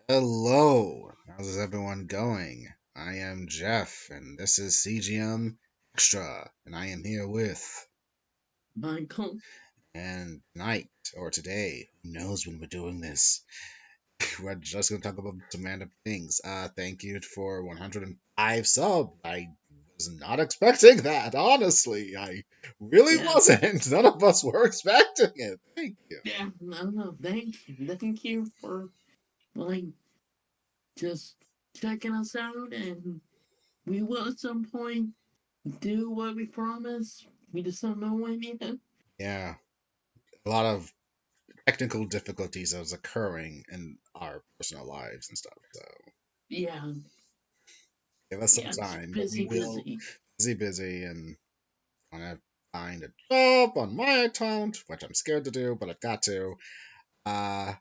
Hello, how's everyone going? I am Jeff, and this is CGM Extra, and I am here with. Michael. And tonight, or today, who knows when we're doing this? We're just going to talk about some random things. Thank you for 105 subs. I was not expecting that, honestly. I really Yeah, wasn't. None of us were expecting it. Thank you. yeah, no, thank you for like just checking us out, and we will at some point do what we promised. We just don't know when yet. Yeah, a lot of technical difficulties that was occurring in our personal lives and stuff. So Yeah, give us some yeah, it's time, but we busy, will. busy. Busy, and want to find a job on my account, which I'm scared to do, but I've got to. Uh,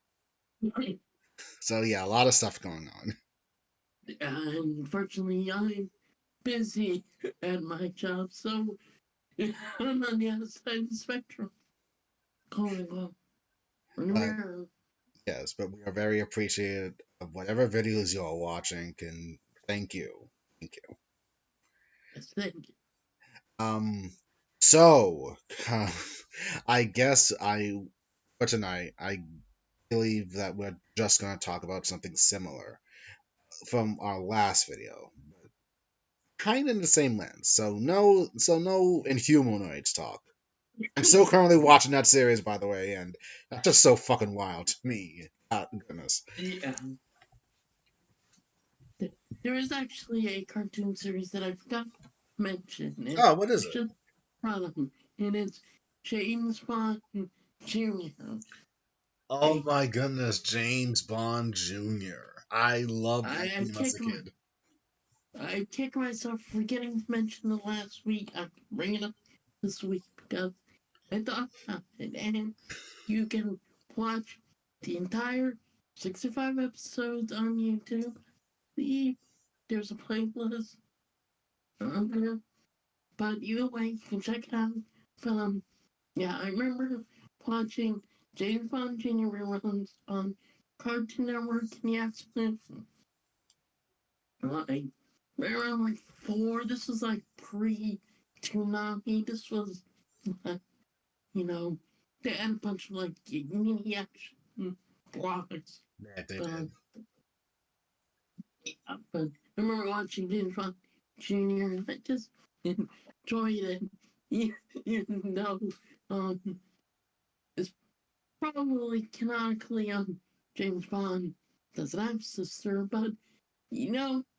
so yeah, a lot of stuff going on. Unfortunately, I'm busy at my job, so I'm on the other side of the spectrum. Calling well, But remember, yes, but we are very appreciative of whatever videos you are watching, and thank you, thank you. yes, thank you. Um, so I guess for tonight, I believe that we're just gonna talk about something similar from our last video, kind of in the same lens. So no Inhumanoids talk. I'm still currently watching that series, by the way, and that's just so fucking wild to me. Goodness. Yeah. There is actually a cartoon series that I forgot to mention, and Oh, what I is it? should probably, and it's James Bond Jr. Oh I my goodness, James Bond Jr. I loved that I theme as kick a kid. I kick myself for forgetting to mention the last week. I'm bringing it up this week because I thought about it, and you can watch the entire 65 episodes on YouTube. The There's a playlist on there. But either way, you can check it out. Yeah, I remember watching James Bond Jr. reruns on Cartoon Network in the afternoon. Like, right around like 4. This was like pre Toonami. This was, uh, you know, they had a bunch of like mini action blogs. Yeah, they But, did. yeah, but I remember watching James Bond Jr. and I just enjoyed it. Even though, um, it's probably canonically James Bond doesn't have a sister, but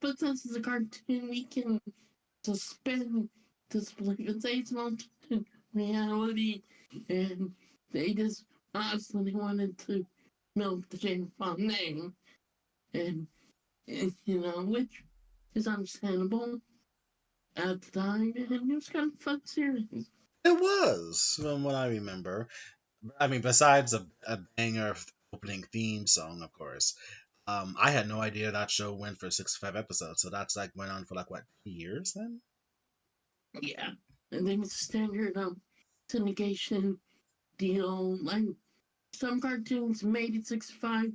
but since it's a cartoon, we can suspend disbelief and say it's an alternate reality, and they just honestly wanted to milk the James Bond name, and which is understandable at the time, and it was kind of a fun series. It was, from what I remember. I mean, besides a banger opening theme song, of course. I had no idea that show went for 65 episodes, so that's like went on for like what 2 years then? Yeah, and then it's standard syndication deal. Like some cartoons made it 65,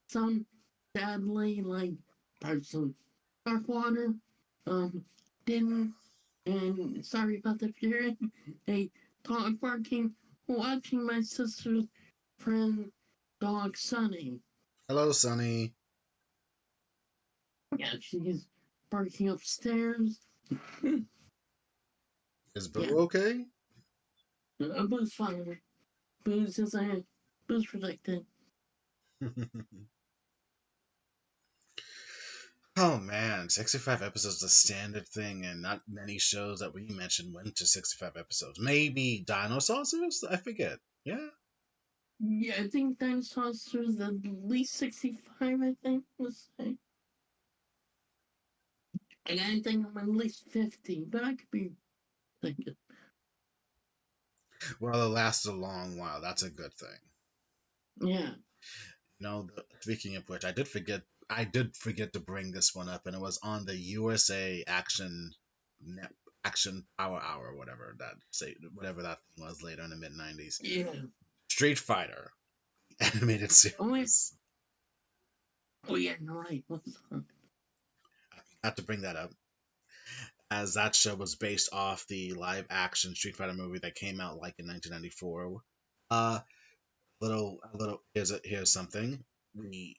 some sadly, like parts of Darkwater, um, didn't. And sorry about the fury. A dog barking, watching my sister's friend dog Sunny. Hello, Sonny. Yeah, she's barking upstairs. Is Yeah, Boo okay? Boo's fine. Boo's just a Boo's protected. Oh man, 65 episodes is a standard thing, and not many shows that we mentioned went to 65 episodes. Maybe Dinosaurs? I forget. Yeah. Yeah, I think Dinosaurs was at least 65, I think, was say. And I think I'm at least 50, but I could be thinking. Well, it lasted a long while. That's a good thing. Yeah. Speaking of which, I did forget to bring this one up, and it was on the USA Action Power Hour, whatever that thing was later in the mid '90s. Yeah. Street Fighter animated Oh, yeah. series. Oh yeah, you're right. What's I have to bring that up, as that show was based off the live action Street Fighter movie that came out like in 1994. Uh, here's something. We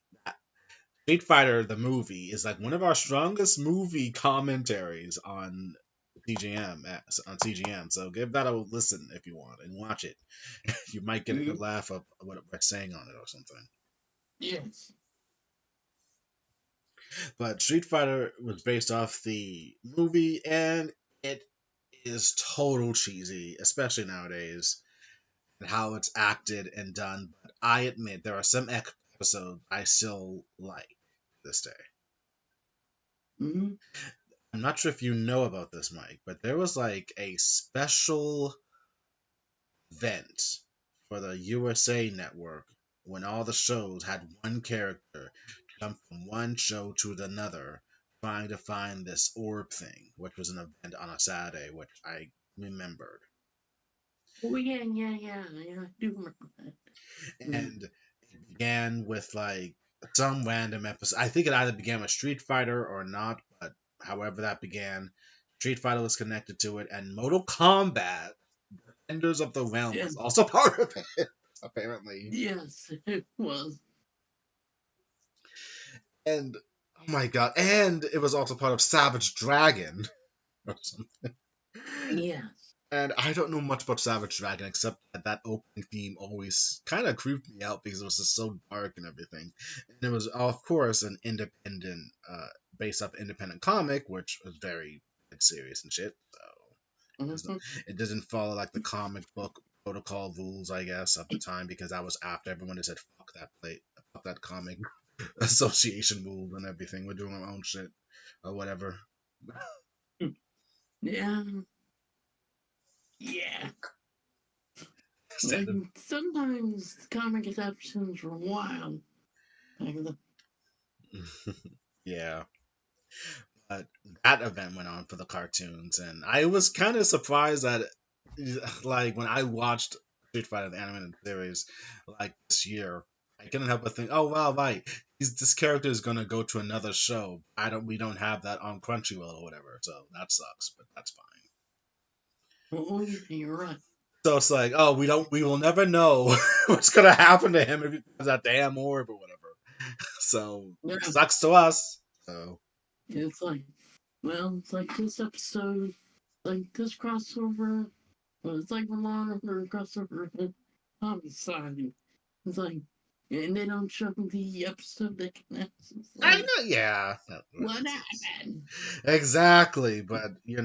Street Fighter the movie is like one of our strongest movie commentaries on CGM on CGM. So give that a listen if you want and watch it. You might get a good mm, laugh of what we're saying on it or something. yes. But Street Fighter was based off the movie, and it is total cheesy, especially nowadays, and how it's acted and done. But I admit there are some episodes I still like to this day. Mm-hmm. I'm not sure if you know about this, Mike, but there was like a special event for the USA Network when all the shows had one character jump from one show to another trying to find this orb thing, which was an event on a Saturday, which I remembered. Oh yeah. I do remember that. Mm, And it began with like some random episode. I think it either began with Street Fighter or not, but however that began, Street Fighter was connected to it, and Mortal Kombat Enders of the Realm was yes, also part of it, apparently. yes, it was. And oh my god, and it was also part of Savage Dragon or something. Yes. And I don't know much about Savage Dragon except that that opening theme always kind of creeped me out because it was just so dark and everything. And it was, of course, an independent, based off independent comic, which was very serious and shit. So it's not, Mm-hmm. it doesn't follow like the comic book protocol rules, I guess, of the time because that was after everyone had said fuck that play, fuck that comic association rules and everything. We're doing our own shit or whatever. Yeah, yeah. Like Standard. sometimes comic adaptations are wild. Like Yeah. But that event went on for the cartoons, and I was kind of surprised that, like, when I watched Street Fighter the animated series, like this year, I couldn't help but think, oh wow, right, this character is gonna go to another show. We don't have that on Crunchyroll or whatever, so that sucks, but that's fine. oh yeah, you're right. So it's like, oh, we will never know what's gonna happen to him if he has that damn orb or whatever. So Yeah, sucks to us. So it's like, well, it's like this episode, like this crossover. Well, it's like the Law or crossover with homicide. It's like, and they don't show the episode that connects. It's I like, know, yeah, what happened? exactly. But you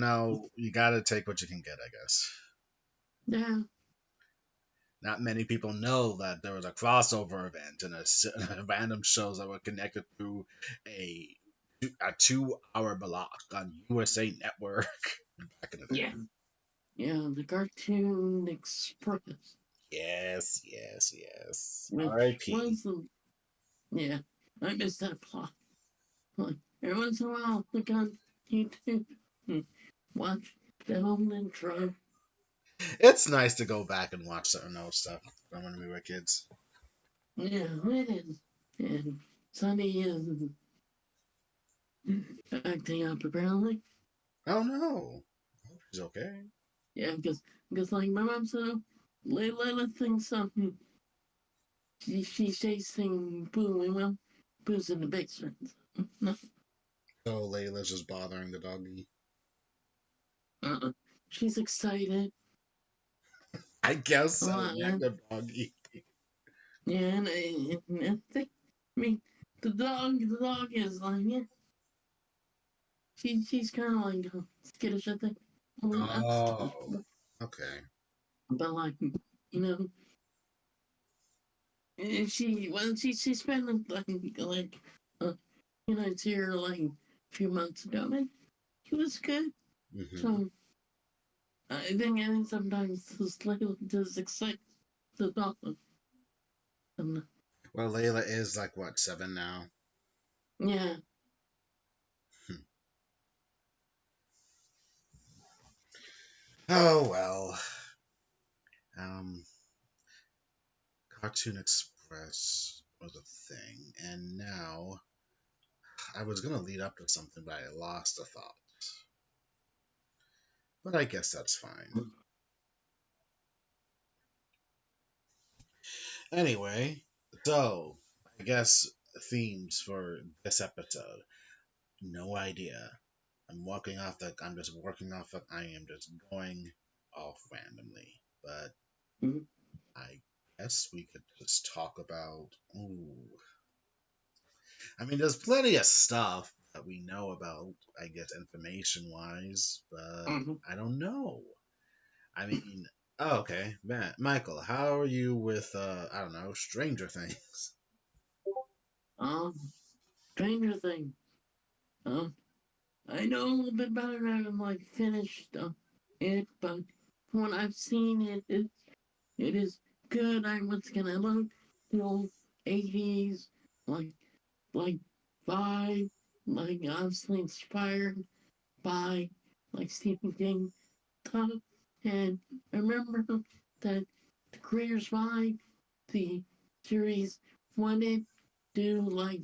got to take what you can get, I guess. Yeah, Not many people know that there was a crossover event and random shows that were connected through a a 2 hour block on USA Network back in the day. yeah, yeah. The Cartoon Express, Yes, yes, yes. which R.I.P. was the yeah. I missed that plot. Like, every once in a while, I'll look on YouTube and watch the home intro. It's nice to go back and watch certain old stuff from when we were kids. Yeah, it is. And Sunny is acting up apparently. Oh no, she's okay. Yeah, because like my mom said, Layla thinks something. She's chasing Boo and well, Boo's in the basement. No, So Layla's just bothering the doggy. uh-uh. She's excited I guess a so. lot. An active doggy. Yeah, and I think, I mean, the dog is like, yeah, she's kind of like skittish, I think. Well, not skittish, Oh, okay. but like, you know, she spent like uh, it's here like a few months ago. Man, he was good. Hmm. So I think sometimes this little just excite the dog. And, Well, Layla is like what, 7 now? yeah, Hmm. Oh well. Um, Cartoon Express was a thing, and now I was gonna lead up to something, but I lost a thought. But I guess that's fine. Anyway, so I guess themes for this episode. No idea. I'm just working off of. I am just going off randomly. But Mhm. I guess we could just talk about. Ooh, I mean, there's plenty of stuff that we know about. I guess information wise, but Mhm. I don't know. I mean, oh, okay, Michael, how are you with I don't know, Stranger Things? Um, Stranger Things. Um, I know a little bit about it. I haven't like finished it, but from what I've seen, it is good. I once again I love the old '80s like like vibe, like obviously inspired by like Stephen King stuff. And I remember that the creators behind the series wanted to like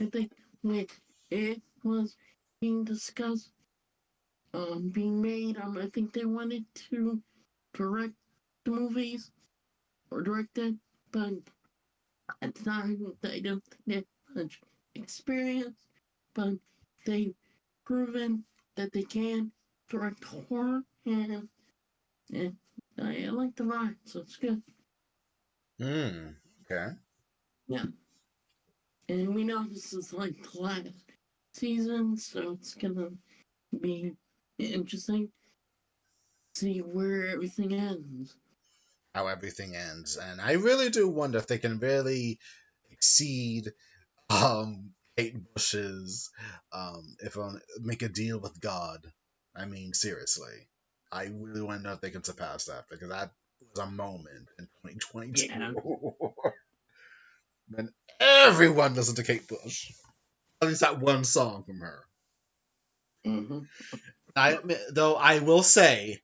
I think when it was being discussed being made I think they wanted to direct the movies or direct it, but at the time they don't think they had much experience, but they've proven that they can direct horror, and I like the vibe, so it's good. Hmm. Okay. Yeah, and we know this is like the last season, so it's gonna be interesting to see where everything ends. How everything ends, and I really do wonder if they can really exceed Kate Bush's if on make a deal with God. I mean, seriously, I really want to know if they can surpass that because that was a moment in 2022 Yeah. when everyone listened to Kate Bush. At least that one song from her. Mm-hmm. I admit, though, I will say,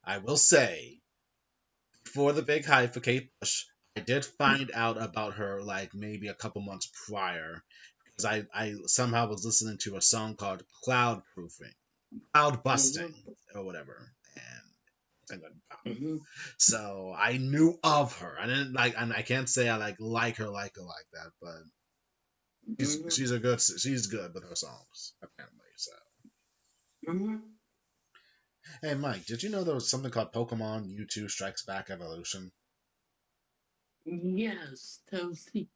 before the big hype for Kate Bush, I did find out about her like maybe a couple months prior because I somehow was listening to a song called Cloud Proofing, Cloud Mm-hmm. Busting, or whatever, and Mm-hmm. so I knew of her. I didn't like, and I can't say I like her like that, but Mm-hmm. she's good with her songs apparently. So Mm-hmm. hey, Mike, did you know there was something called Pokemon U2 Strikes Back Evolution? Yes, that was the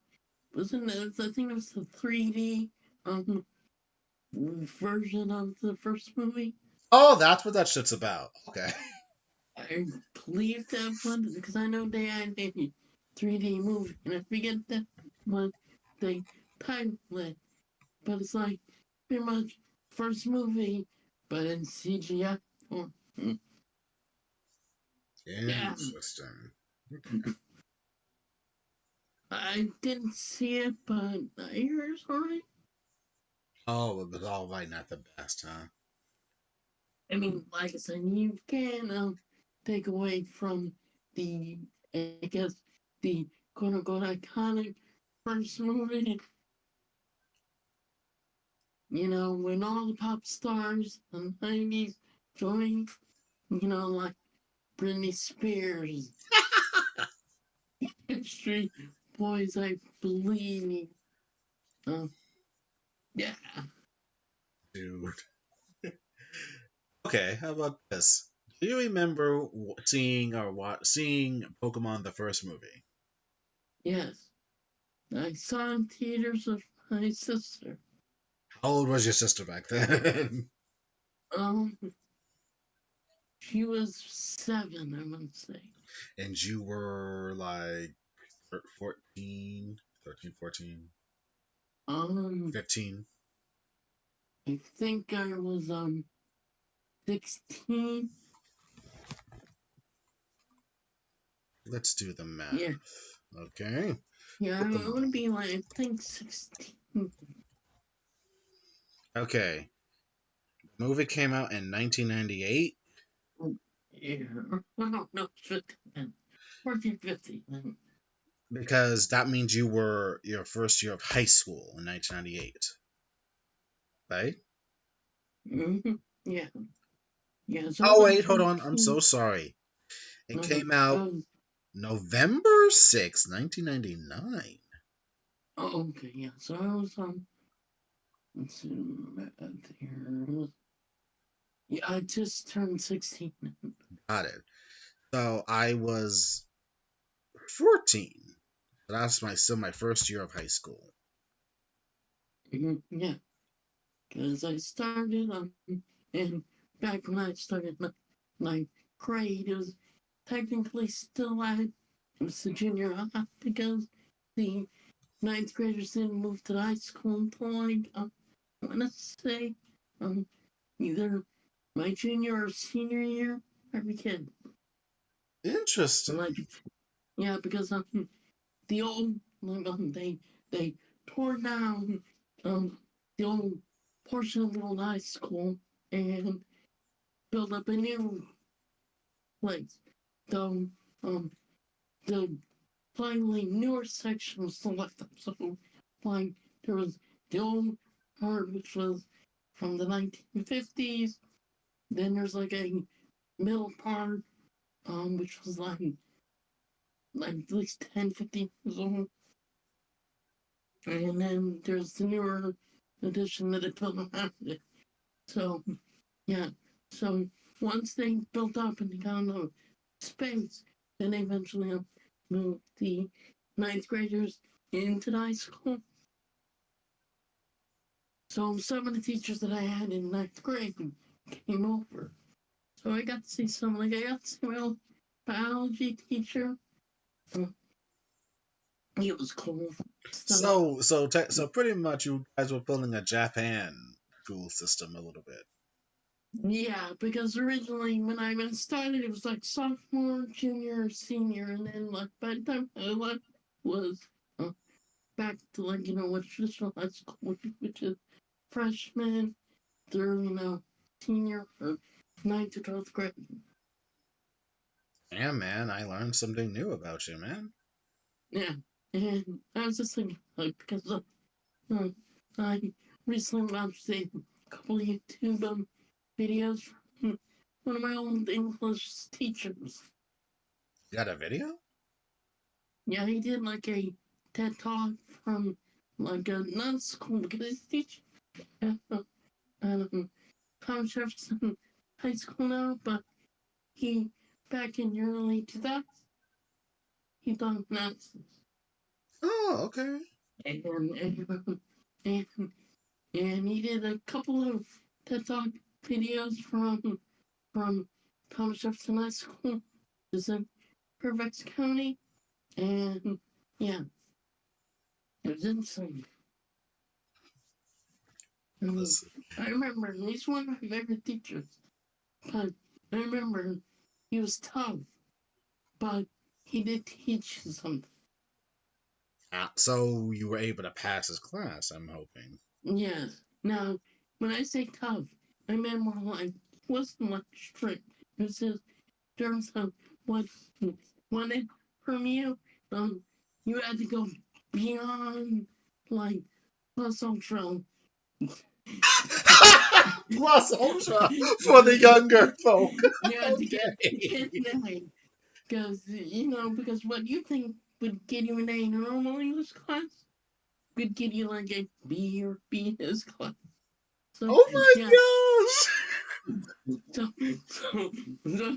wasn't it? I think it was the 3D um version of the first movie. Oh, that's what that shit's about. Okay. I believe that one because I know they had a 3D movie, and I forget that one they titled it, but it's like pretty much first movie, but in CGI. Oh, yeah, Interesting. I didn't see it, but I hear it's alright. Oh, it was all right, not the best, huh? I mean, like I said, you can take away from the, I guess, the quote unquote iconic first movie, when all the pop stars in the 90s joined, like Britney Spears, Street Boys, I believe. Um, yeah. Dude. Okay, how about this? Do you remember seeing Pokemon the first movie? Yes. I saw in theaters with my sister. How old was your sister back then? Um, she was 7, I want to say. And you were like 14, 13, 14, Um, 15. I think I was 16. Let's do the Yeah, math. Okay. yeah, I want to Pokemon. be like I think 16. Okay. The movie came out in 1998 Yeah, no, 15, 14, 15. because that means you were your first year of high school in 1998. right? Hmm. Yeah, yeah. So it was Oh like wait, hold on. I'm 14. so sorry. It Uh, came out um, November 6th, 1999. oh, okay, yeah. So I was let's see, here. Yeah, I just turned 16. Got it. So I was 14. That's still my first year of high school. Mhm. Yeah, because I started and back when I started my grade, it was technically still at it was the junior high because the ninth graders didn't move to the high school until like I want to say um either my junior or senior year. I forget. Interesting. Like yeah, because the old like, they tore down um the old portion of the old high school and built up a new place. The um the slightly newer section was still left up. So like there was the old part which was from the 1950s. Then there's like a middle part which was like at least 10, 15 years old. And then there's the newer edition that they built around it. So, yeah. So, once they built up and got enough space, then they eventually moved the ninth graders into the high school. So, some of the teachers that I had in ninth grade came over. So, I got to see some, like, I got to see my old biology teacher. So, it was cool. So, So pretty much you guys were pulling a Japan school system a little bit. yeah, because originally when I started, it was like sophomore, junior, senior, and then like by the time I left was uh, back to like what traditional high school, which is freshman through senior or ninth to 12th grade. Yeah, man, I learned something new about you, man. Yeah, and I was just thinking like because uh, I recently watched a couple of YouTube videos from one of my old English teachers. You got a video? Yeah, he did like a TED talk from like a not school because he's teaching at Thomas Jefferson High School now, but he back in the early 2000s he taught nonsense Oh, okay. and and and he did a couple of TED talk videos from Thomas Jefferson High School, which is in Fairfax County, and yeah, it was insane. And Listen, I remember he's one of my favorite teachers. But I remember he was tough, but he did teach you something. so you were able to pass his class, I'm hoping. Yes. Now, when I say tough, I meant more like he wasn't like strict. It was just in terms of what he wanted from you. You had to go beyond like plus ultra. Plus ultra for the younger folk. You had to get Okay. an A. Because, because what you think would get you an A in a normal English class could get you like a B or B in his class. So, Oh yeah. my gosh. So, so, so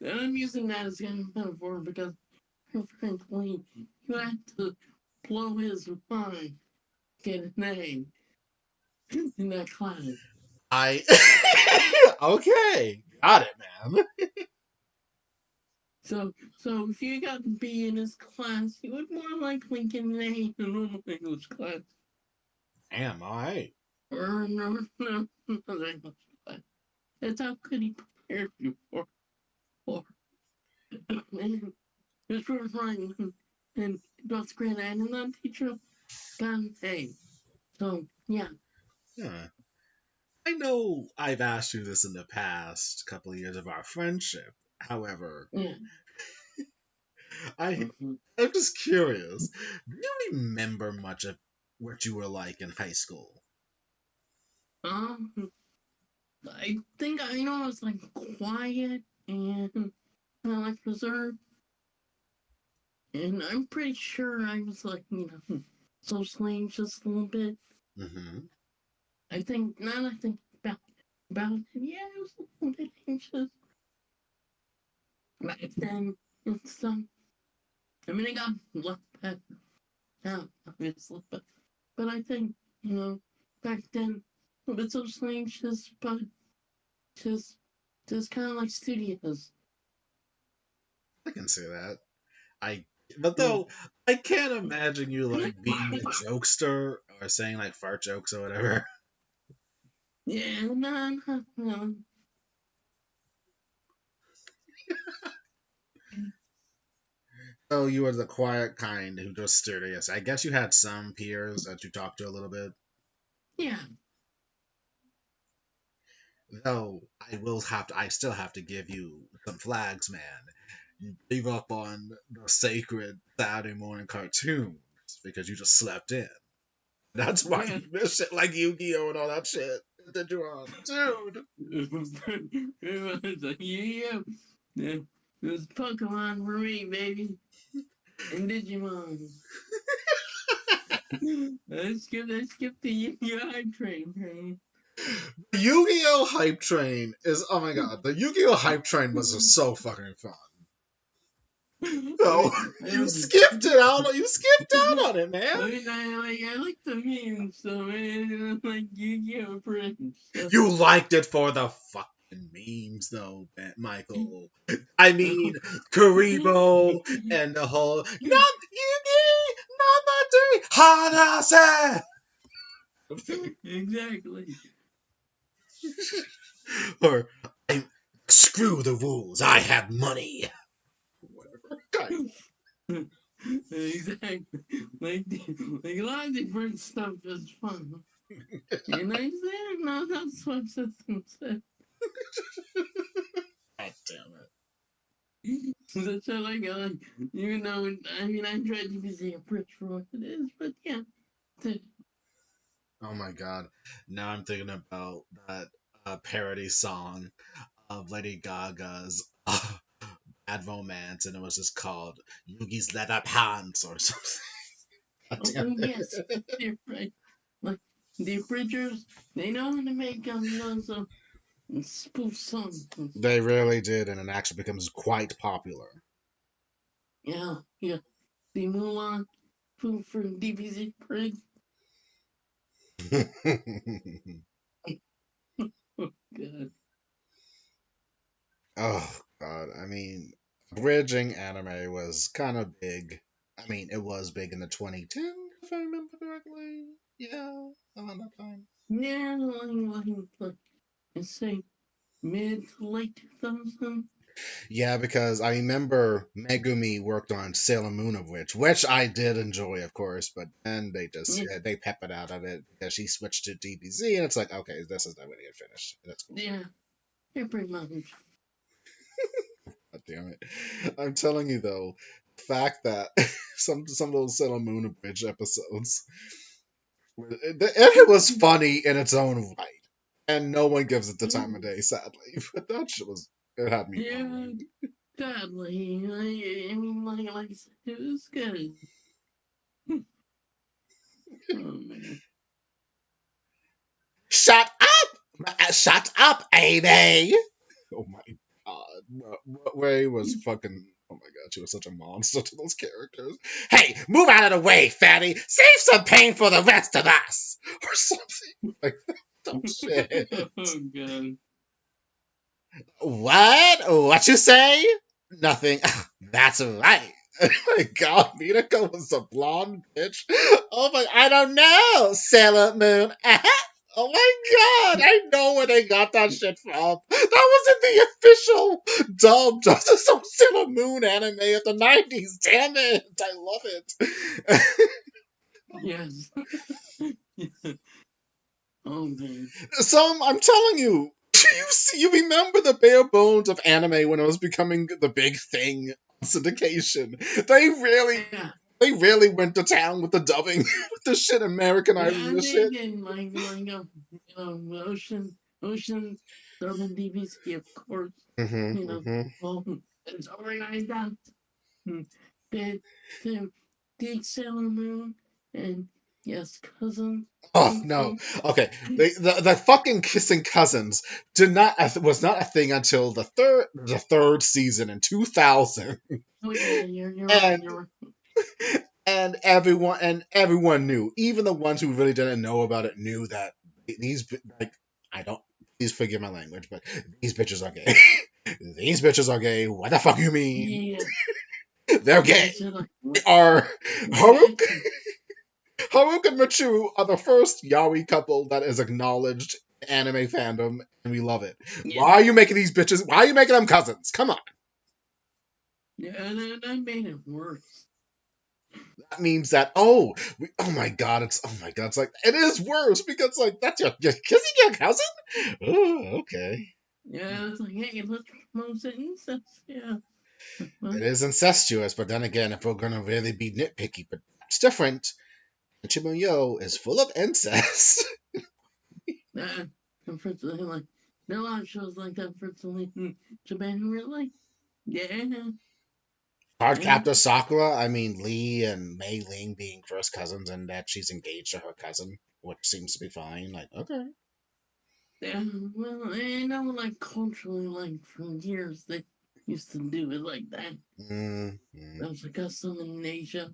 I'm using that as kind of metaphor because, frankly, you had to blow his mind, get an A in that class. I okay. Got it, man. So if you got a B in his class, you would more likely get an A in a normal English class. Damn, alright. Or no, another English class. That's how good he prepared you for. And it's really funny. And that's great. And that teacher got an A. So, yeah. Yeah. I know I've asked you this in the past couple of years of our friendship. However, Yeah. I Mm-hmm. I'm just curious. Do you remember much of what you were like in high school? Um, I think I know I was like quiet and kind of like reserved, and I'm pretty sure I was like socially anxious a little bit. Hmm. I think now that I think about it, yeah, I was a little bit anxious back then and stuff. I mean, I got left better now, obviously, but I think back then a bit socially anxious, but just just kind of like studios. I can see that. I but Mm. though I can't imagine you like being a jokester or saying like fart jokes or whatever. Yeah, no, no, no. So you were the quiet kind who just studious. I guess you had some peers that you talked to a little bit. Yeah, Though I still have to give you some flags, man. You gave up on the sacred Saturday morning cartoons because you just slept in. That's why yeah. you miss shit like Yu-Gi-Oh and all that shit that you're on, dude. It was like, yeah, yeah. It was Pokemon for me, baby, and Digimon. I skipped the Yu-Gi-Oh train. The Yu-Gi-Oh hype train is oh my god. The Yu-Gi-Oh hype train was just so fucking fun. I So mean, I you like, skipped it out. You skipped out on it, man. I like the memes, so man, I like Yu-Gi-Oh Prince. So. You liked it for the fucking memes, though, Michael. I mean, Karibo and the whole not Yugi, not Hanase. Exactly. Or I screw the rules. I have money. Whatever. God. Exactly. Like a lot of different stuff is fun. And I said, no, that's what system said. God damn it. That's what I got. Even though, I mean, I tried to be the approach for what it is, but yeah. Oh my god. Now I'm thinking about that parody song of Lady Gaga's Bad Romance, and it was just called Yugi's Leather Pants or something. God Oh, damn yes, it. you're right. Like, the abridgers, they know how to make those spoof songs. They really did, and it actually becomes quite popular. Yeah, yeah. The Mulan food for DBZ Prig. Oh, God. Oh god, I mean, bridging anime was kind of big. I mean, it was big in the 2010s, if I remember correctly. Yeah, around that time. Yeah, like, I say mid to late 2000. Yeah, because I remember Megumi worked on Sailor Moon of which I did enjoy, of course, but then Yeah, they peppered out of it because she switched to DBZ, and it's like, okay, this is not going to get finished. That's cool. yeah, yeah, pretty much. God damn it. I'm telling you though, the fact that some of those Sailor Moon Abridged episodes, it was funny in its own right, and no one gives it the time of day, sadly. But that shit was it had me Yeah, rolling. sadly, I mean, like I said, it was good. Oh man. Shut up! Shut up, Amy! Oh my god, Ray was fucking. Oh my god, she was such a monster to those characters. Hey, move out of the way, fatty. Save some pain for the rest of us, or something like that. Dumb shit. Oh god. What? What you say? Nothing. That's right. Oh my god, Minako was a blonde bitch. Oh my, I don't know, Sailor Moon. Oh my god, I know where they got that shit from. That was in the official dubbed of the Sailor Moon anime of the 90s. Damn it, I love it. Yes. Oh man. Some, I'm telling you, you remember the bare bones of anime when it was becoming the big thing on syndication. They really Yeah. They really went to town with the dubbing, with the shit, Yeah, Americanizing I'm the shit. thinking ocean dubbing DBC, of course. Hmm, You know, hmm. well, it's organized out. Did to Big Sailor Moon and yes, cousin. Oh Oh, no. oh, Okay. The fucking kissing cousins did not was not a thing until the third season in 2000. oh yeah, you're right, And you're everyone knew, even the ones who really didn't know about it knew that these like I don't please forgive my language, but these bitches are gay. These bitches are gay. What the fuck you mean? yeah. They're gay. Yes, you're like They what? are Haruk, Exactly. Haruk and Machu are the first yaoi couple that is acknowledged in anime fandom, and we love it. Yeah, Why are you making these bitches? Why are you making them cousins? Come on. yeah, and I made it worse. That means that oh my god, it's like it is worse because like that's your kissing your cousin. Oh, okay. Yeah, it's like hey, let's promote the incest. Yeah, It well, is incestuous, but then again, if we're gonna really be nitpicky, but it's different. Chimuyo is full of incest. unfortunately, like there are a lot of shows like that. Unfortunately, in Japan, we're like, yeah, yeah, Cardcaptor Sakura, I mean Lee and Mei Ling being first cousins, and that she's engaged to her cousin, which seems to be fine. Like, okay. yeah. Well, I know, like culturally, like for years they used to do it like that. Mm, That mm, was a custom in Asia.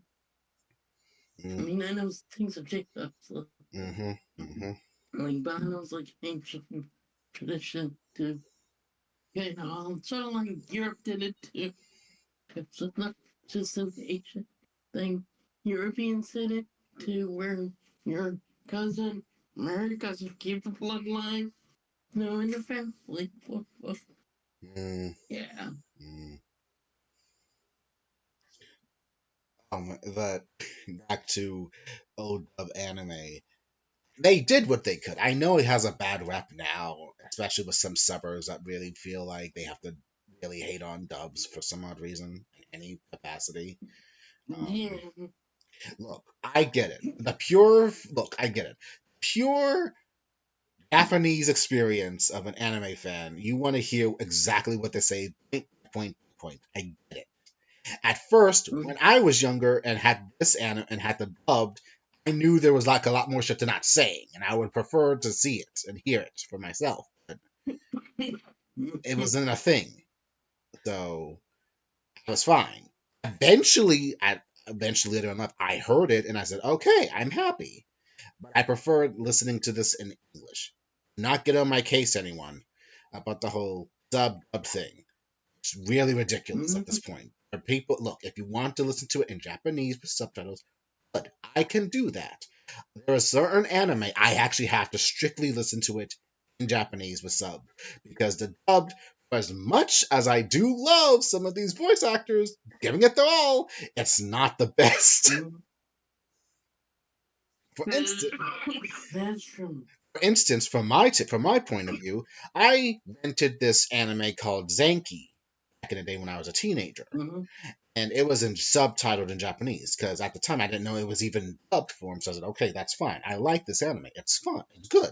I mm, mean, I know things have changed up, so mm-hmm, mm-hmm, like, but I know it's like ancient tradition to, you know, sort of like Europe did it too. It's not just an Asian thing. Europeans did it to where your cousin, married cousin, keep the bloodline, you know, in the family. mm, Yeah. mm. But back to old dub anime. They did what they could. I know it has a bad rep now, especially with some subbers that really feel like they have to really hate on dubs for some odd reason in any capacity. Yeah. Um, look, I get it. I get it. Pure Japanese experience of an anime fan. You want to hear exactly what they say, point, point, point. I get it. At first, when I was younger and had this anime and had the dubbed, I knew there was like a lot more shit to not saying, and I would prefer to see it and hear it for myself. But it wasn't a thing, so it was fine. Eventually later in life, I heard it and I said, "Okay, I'm happy." But I prefer listening to this in English. Not get on my case, anyone, about the whole dub thing. It's really ridiculous at this point. But people, look, if you want to listen to it in Japanese with subtitles, good. I can do that. There are certain anime I actually have to strictly listen to it in Japanese with sub because the dubbed, for as much as I do love some of these voice actors, giving it their all, it's not the best. For instance, That's true. from my point of view, I rented this anime called Zanki back in the day when I was a teenager, Mm-hmm. and it was in subtitled in Japanese because at the time I didn't know it was even dubbed for him. So I said, okay, that's fine. I like this anime. It's fun. It's good.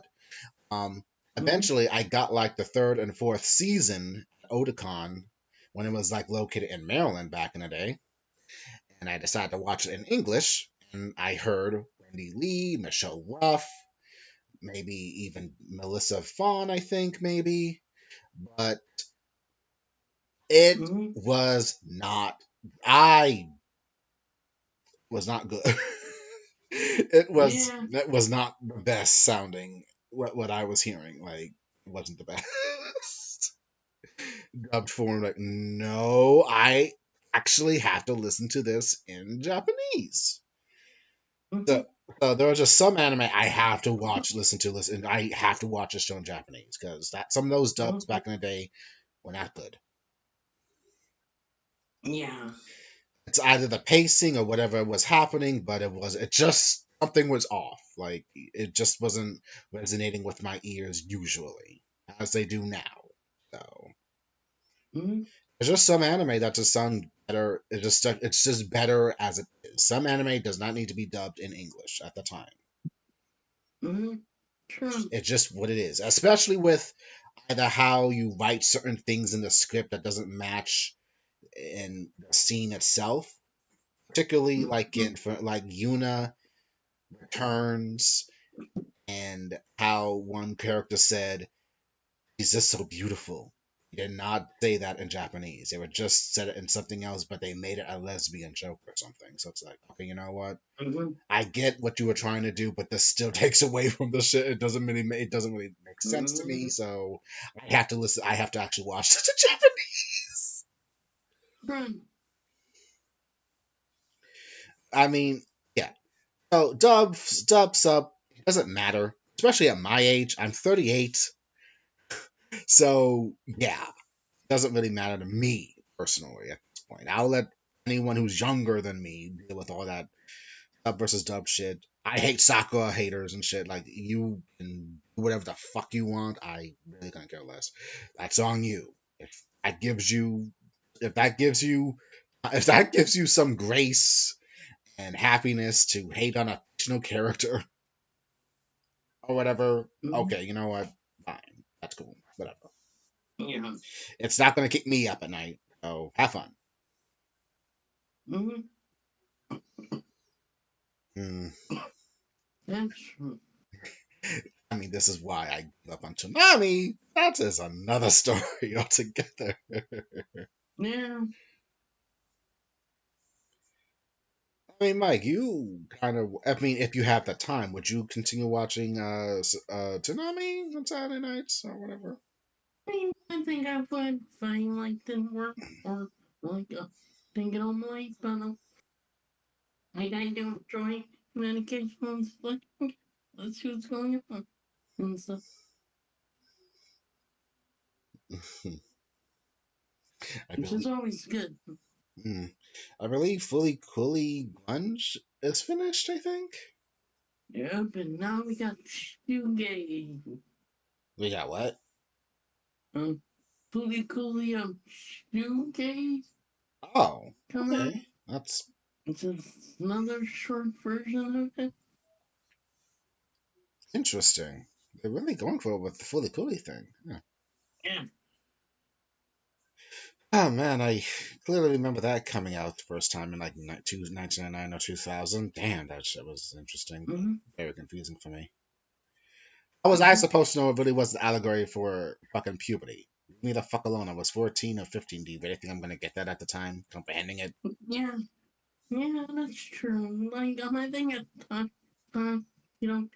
Um, Mm-hmm. Eventually, I got like the third and fourth season at Otakon when it was like located in Maryland back in the day, and I decided to watch it in English. And I heard Wendy Lee, Michelle Ruff, maybe even Melissa Fawn, I think maybe, but it Mm-hmm. was not. I was not good. Yeah. It was not the best sounding what I was hearing. Like it wasn't the best dubbed form. Like no, I actually have to listen to this in Japanese. Mm-hmm. So, so there are just some anime I have to watch, listen. I have to watch this show in Japanese because that some of those dubs Mm-hmm. back in the day were not good. Yeah. It's either the pacing or whatever was happening, but it just something was off. Like it just wasn't resonating with my ears usually, as they do now. So Mm-hmm. There's just some anime that just sound better. It's just better as it is. Some anime does not need to be dubbed in English at the time. Mm-hmm. True. It's just what it is. Especially with either how you write certain things in the script that doesn't match in the scene itself. Particularly like Mm-hmm. in for like Yuna returns and how one character said, "He's just so beautiful." He did not say that in Japanese. They would just said it in something else, but they made it a lesbian joke or something. So it's like, okay, you know what? Mm-hmm. I get what you were trying to do, but this still takes away from the shit. It doesn't really make sense to me. Mm-hmm. So I have to listen. I have to actually watch the Japanese. True. I mean, yeah. So dub, sub, it doesn't matter. Especially at my age, I'm 38. So yeah, it doesn't really matter to me personally at this point. I'll let anyone who's younger than me deal with all that sub versus dub shit. I hate Sakura haters and shit. Like you can do whatever the fuck you want. I really couldn't care less. That's on you. That gives you, if that gives you, if that gives you some grace and happiness to hate on a fictional character or whatever, Mm-hmm. okay, you know what? Fine. That's cool. Whatever. Yeah. It's not gonna keep me up at night. So have fun. Mm-hmm. Hmm. That's true. I mean, this is why I give up on Tsunami. That is another story altogether. Yeah. I mean, Mike, you kind of. I mean, if you have the time, would you continue watching Tsunami on Saturday nights or whatever? I think I would find like didn't work or like thinking on my but like I do enjoy medications like let's see what's going on and stuff, I which is believe. always good. Hmm, I believe Fully Cooley Grunge is finished. I think Yeah, but now we got shoegaze. we got what? Um, fully coolly shoegaze Oh, coming up. okay. That's It's just another short version of it. interesting. They're really going for it with the Fully Cooley thing. Yeah. Yeah. Oh man, I clearly remember that coming out the first time in like 1999 or 2000. Damn, that shit was interesting, but Mm-hmm. very confusing for me. How was I Mm-hmm. supposed to know it really was an allegory for fucking puberty? Leave me the fuck alone. I was 14 or 15. Do you really think I'm gonna get that at the time? Comprehending it? Yeah. Yeah, that's true. Like, I think at the time, you don't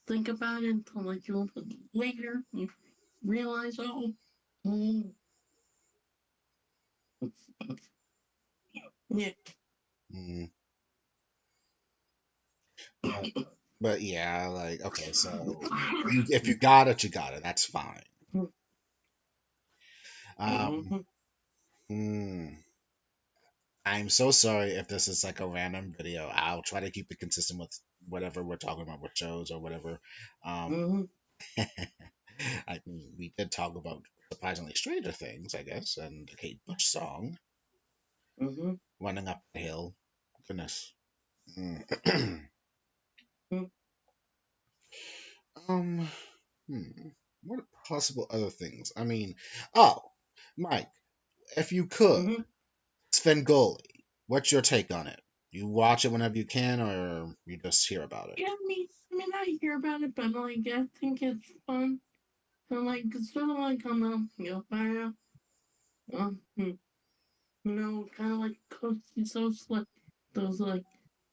think about it until like you look later. You realize, oh, yeah. Mm, but, but yeah, like okay, so you if you got it, you got it. That's fine. Um, Mhm, hmm. I'm so sorry if this is like a random video. I'll try to keep it consistent with whatever we're talking about with shows or whatever. Um, mhm, we did talk about surprisingly Stranger Things, I guess, and the Kate Bush song, mhm, Running Up the Hill. Goodness. Mm. mhm, um, hmm. What possible other things? I mean, oh, Mike, if you could, mhm. Svengoli, what's your take on it? You watch it whenever you can, or you just hear about it? Yeah, I hear about it, but like, I think it's fun. And like, it's sort of like on fire. Kind of like Coasty So like those like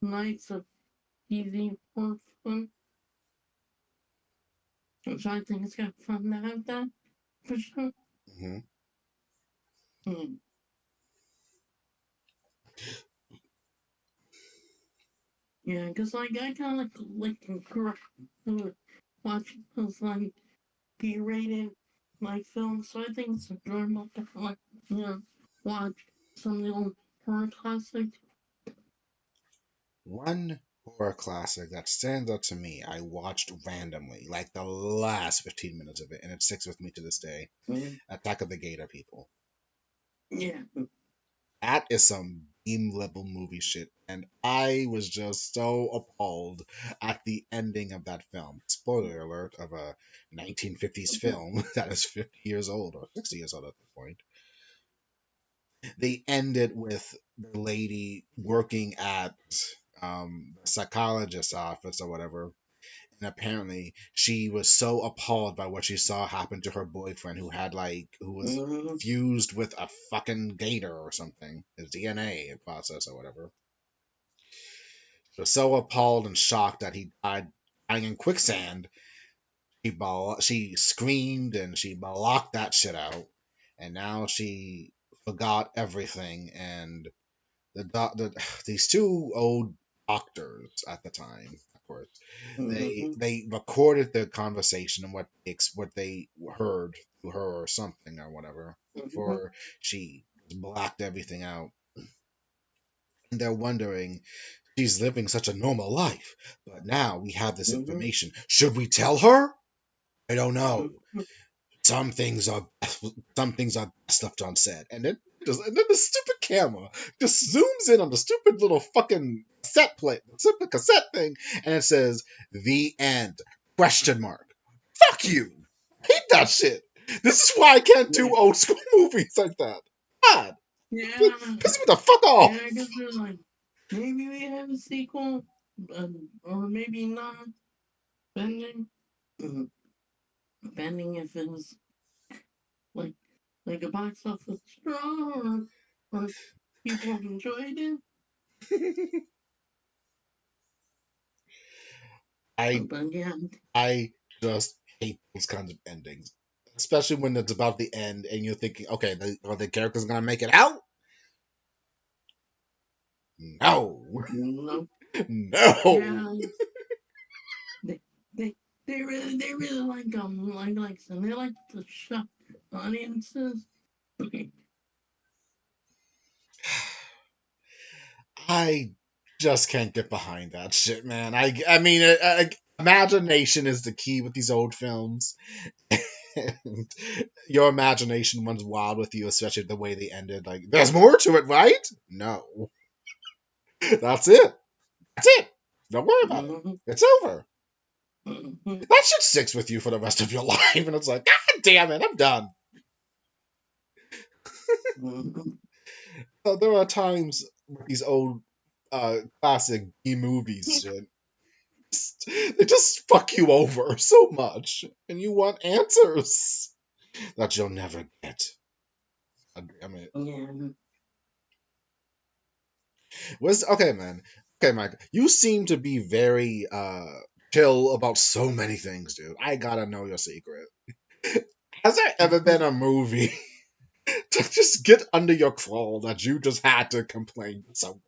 nights of easy for fun. So I think it's got fun to have that for sure. Hmm. Mm. Yeah, because like I kind of like grew up watching those like B-rated like films, so I think it's enjoyable to like watch some of the old horror classics. One horror classic that stands out to me, I watched randomly, like the last 15 minutes of it, and it sticks with me to this day. Mm. Attack of the Gator People. Yeah. That is some beam level movie shit, and I was just so appalled at the ending of that film. Spoiler alert of a 1950s film that is 50 years old or 60 years old at this point. They ended with the lady working at the psychologist's office or whatever, and apparently she was so appalled by what she saw happen to her boyfriend who was Mhm. fused with a fucking gator or something, his DNA process or whatever. She was so appalled and shocked that he died dying in quicksand. She screamed and she blocked that shit out, and now she forgot everything. And these two old doctors at the time, of course, Mhm. they recorded their conversation and what they heard through her or something or whatever Mhm. before she blacked everything out. And they're wondering, she's living such a normal life, but now we have this Mhm. information. Should we tell her? I don't know. Mhm. Some things are some things are best left unsaid. And then the stupid camera just zooms in on the stupid little fucking cassette plate, the stupid cassette thing, and it says the end question mark. Fuck you. I hate that shit. This is why I can't Yeah. do old school movies like that. God, Yeah. piss me the fuck Yeah, off. I guess they're like, maybe we have a sequel, or maybe not, depending. Mhm. Depending if it's like like a box office draw, or people enjoyed it. I But yeah. I just hate those kinds of endings, especially when it's about the end and you're thinking, okay, are the characters gonna make it out? No, No. no. Yeah. They they they really like some they like to shock audiences. I just can't get behind that shit, man. I mean, imagination is the key with these old films. And your imagination runs wild with you, especially the way they ended. Like, there's more to it, right? No, that's it. That's it. Don't worry about it. Mhm. It's over. Mhm. That shit sticks with you for the rest of your life, and it's like, God damn it, I'm done. Mhm. So there are times with these old classic B movies shit. They just fuck you over so much, and you want answers that you'll never get. I mean, Yeah. was okay, man. Okay, Mike. You seem to be very chill about so many things, dude. I gotta know your secret. Has there ever been a movie to just get under your crawl that you just had to complain to someone?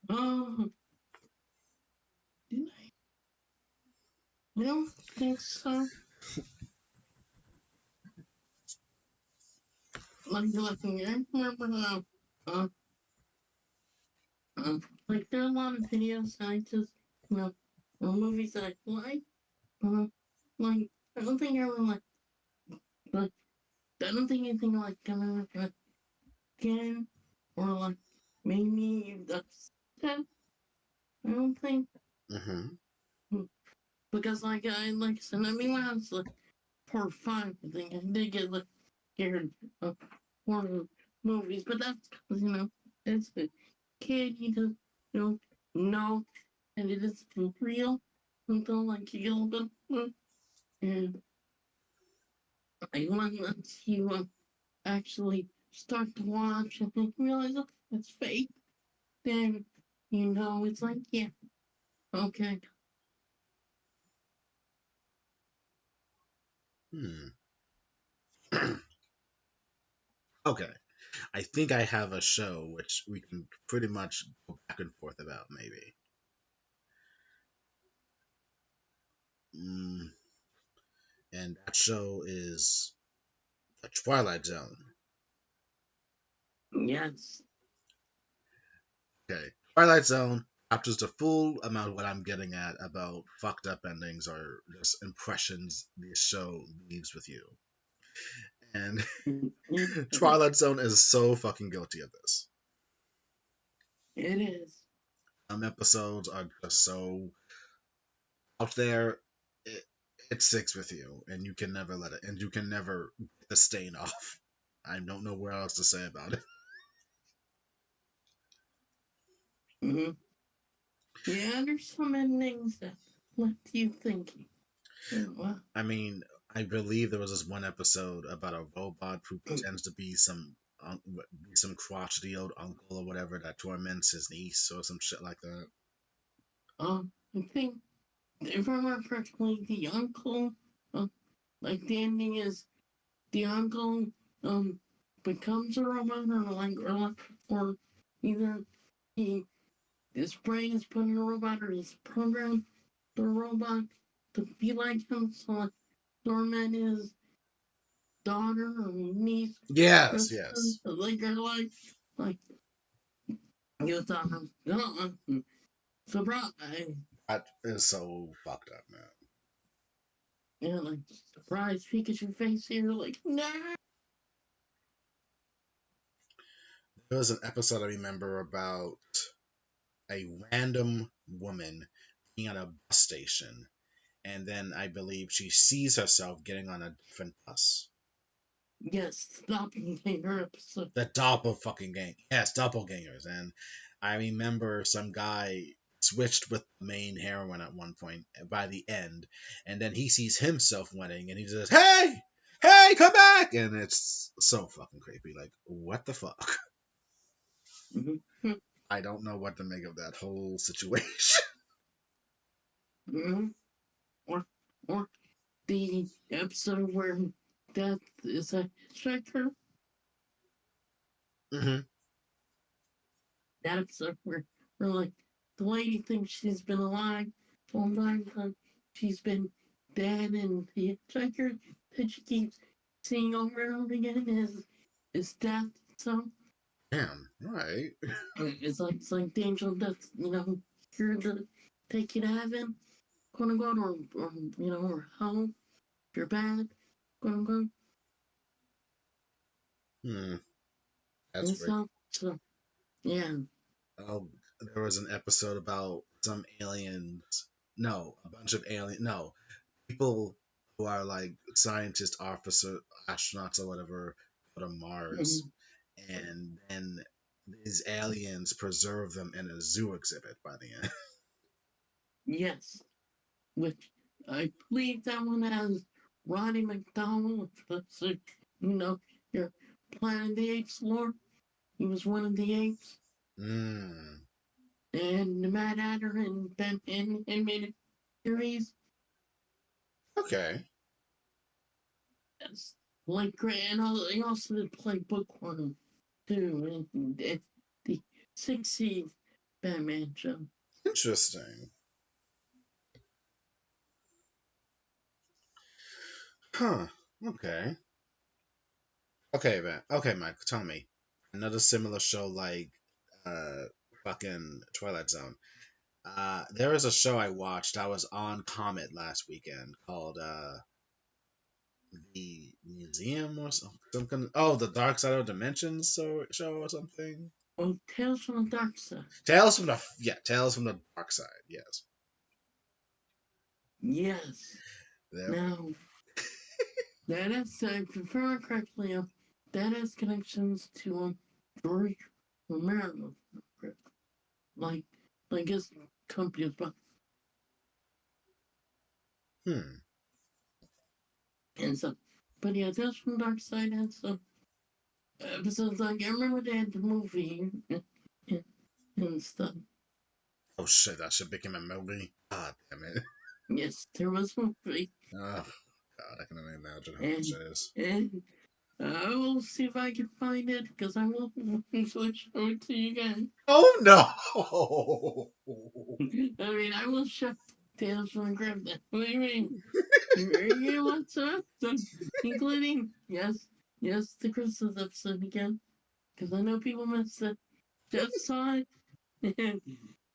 Um, didn't I don't think so. I remember uh, uh, like there are a lot of videos that I just you know, movies that I like. Uh, like I don't think I ever like I don't think anything like gonna again or like maybe upset. I don't think. Mm-hmm. Hmm. Because like I said, I mean when I was like 4 or 5, I think I did get like scared of horror movies, but that's because it's a kid, don't know, and it isn't real until like you get a little bit, and like once you actually start to watch and then realize oh, it's fake, then it's like yeah, okay. Hmm. Okay. I think I have a show which we can pretty much go back and forth about, maybe. Mm, and that show is The Twilight Zone. Yes. Okay. Twilight Zone captures the full amount of what I'm getting at about fucked up endings or just impressions this show leaves with you. And It Twilight Zone is so fucking guilty of this. is. Some episodes are just so out there, it, it sticks with you, and you can never let it, and you can never get the stain off. I don't know what else to say about it. Mm-hmm. Yeah, there's some endings that left you thinking. Well, I mean, I believe there was this one episode about a robot who pretends to be some crotchety old uncle or whatever that torments his niece or some shit like that. I think if I remember correctly, the uncle, uh, like the ending is the uncle becomes a robot or either he his brain is put in a robot or he's programmed the robot to be like him. So like torment his daughter or niece, Yes, Kristen, yes, like her life, like you thought I was gone. Surprise! that is so fucked up, man. Yeah, like surprise Pikachu face here, like nah. There was an episode I remember about a random woman being at a bus station, and then I believe she sees herself getting on a different bus. Yes, doppelganger episode. The doppelfucking yes, doppelgangers. And I remember some guy switched with the main heroine at one point by the end, and then he sees himself winning, and he says, "Hey, hey, come back!" And it's so fucking creepy. Like, what the fuck? Mm-hmm. I don't know what to make of that whole situation. Mm-hmm. Or or the episode where death is a striker. Hmm. That episode where like the lady thinks she's been alive all the time, but she's been dead, and the striker that she keeps seeing over and over again is death. So Damn, right. it's like the angel of death, here to take you to heaven, quote unquote, or or hell if you're bad, quote unquote. Hmm, that's And weird. so yeah. Oh, there was an episode about some aliens. No, a bunch of alien. No, people who are like scientists, officer, astronauts, or whatever, go to Mars, Mhm. and then these aliens preserve them in a zoo exhibit by the end. Yes, which I believe that one has Roddy McDowell. That's like, your Planet of the Apes lore. He was one of the apes, Hmm. and the Mad Hatter and Batman animated series. Okay. That's like great, and he also did play Bookworm too, and the 60s Batman show. Interesting. Huh. Okay. Okay, man. Okay, Mike. Tell me another similar show like uh fucking Twilight Zone. There was a show I watched. I was on Comet last weekend called the Museum or something. Oh, the Dark Side of Dimensions show or something. Oh, Tales from the Dark Side. Tales from the Dark Side. Yes, Yes. there we. Now, that is, if I remember correctly, that has connections to George Romero, like his company as well. Hmm. And so, but yeah, Tales from the Dark Side had some episodes. Like I remember they had the movie and, and stuff. Oh shit! That shit became a movie. God damn it. Yes, there was a movie, Oh god, I can only imagine how much and it is. and I will see if I can find it because I will eventually show it to you guys. Oh no! I mean, I will show Tales from the Crypt. What do you mean? You want some, including yes, the Christmas episode again, because I know people missed it. Jeff saw it.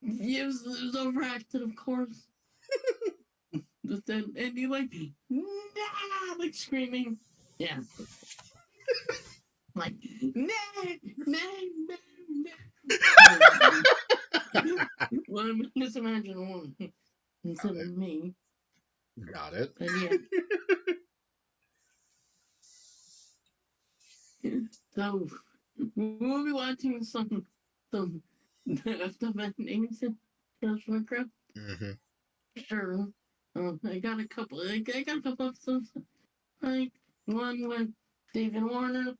It was overacted, of course. Just then, and you like, nah, like screaming. Yeah. like, no, no, no, no. Well, just imagine one instead of me. Got it. But yeah, so we'll be watching some stuff at Nathan Joshua Crow. Hmm. Sure. I got a couple. I got a couple episodes. Like one with David Warner,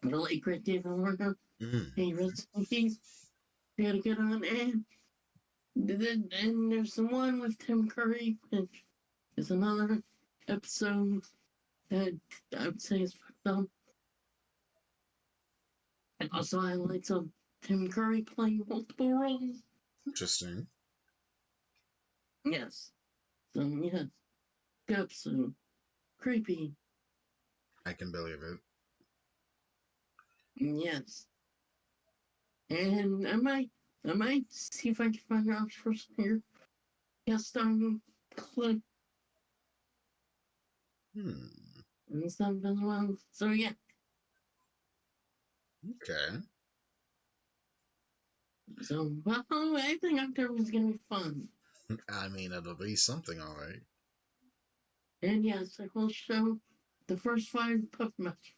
the late great David Warner. Mm. Hey, rest in peace. We had a good one, and there's the one with Tim Curry, which is another episode that I would say is fucked up. And also highlights of Tim Curry playing multiple roles. Interesting. Yes. So yes, good episode. Creepy. I can believe it. Yes. And I might see if I can find out first here. Guest starring clip Hmm. and stuff as well. So yeah. Okay. So well, I think October is gonna be fun. I mean, it'll be something, all right. And yes, I will show the first five Puff Match.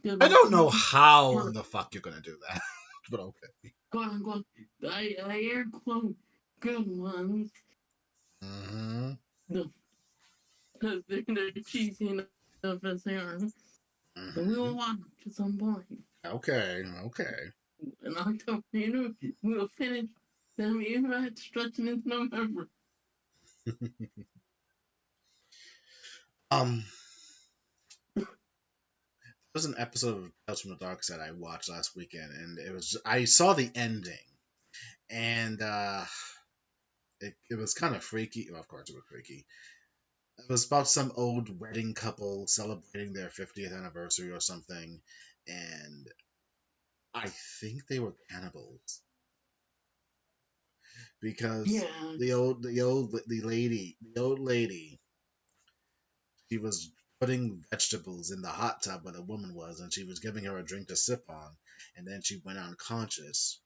Good I don't know one. how in Or the fuck you're gonna do that, but okay. quote unquote, I air quote good ones. Hmm. The, they're cheesy enough as they are. But we Hmm. will watch at some point Okay. Okay. in October. We'll finish them even if I had to stretch it into November. Um, there was an episode of Tales from the Dark Side I watched last weekend, and I saw the ending, and it was kind of freaky. Well, of course, it was freaky. It was about some old wedding couple celebrating their 50th anniversary or something, and I think they were cannibals because Yeah. the old lady, she was putting vegetables in the hot tub where the woman was, and she was giving her a drink to sip on, and then she went unconscious,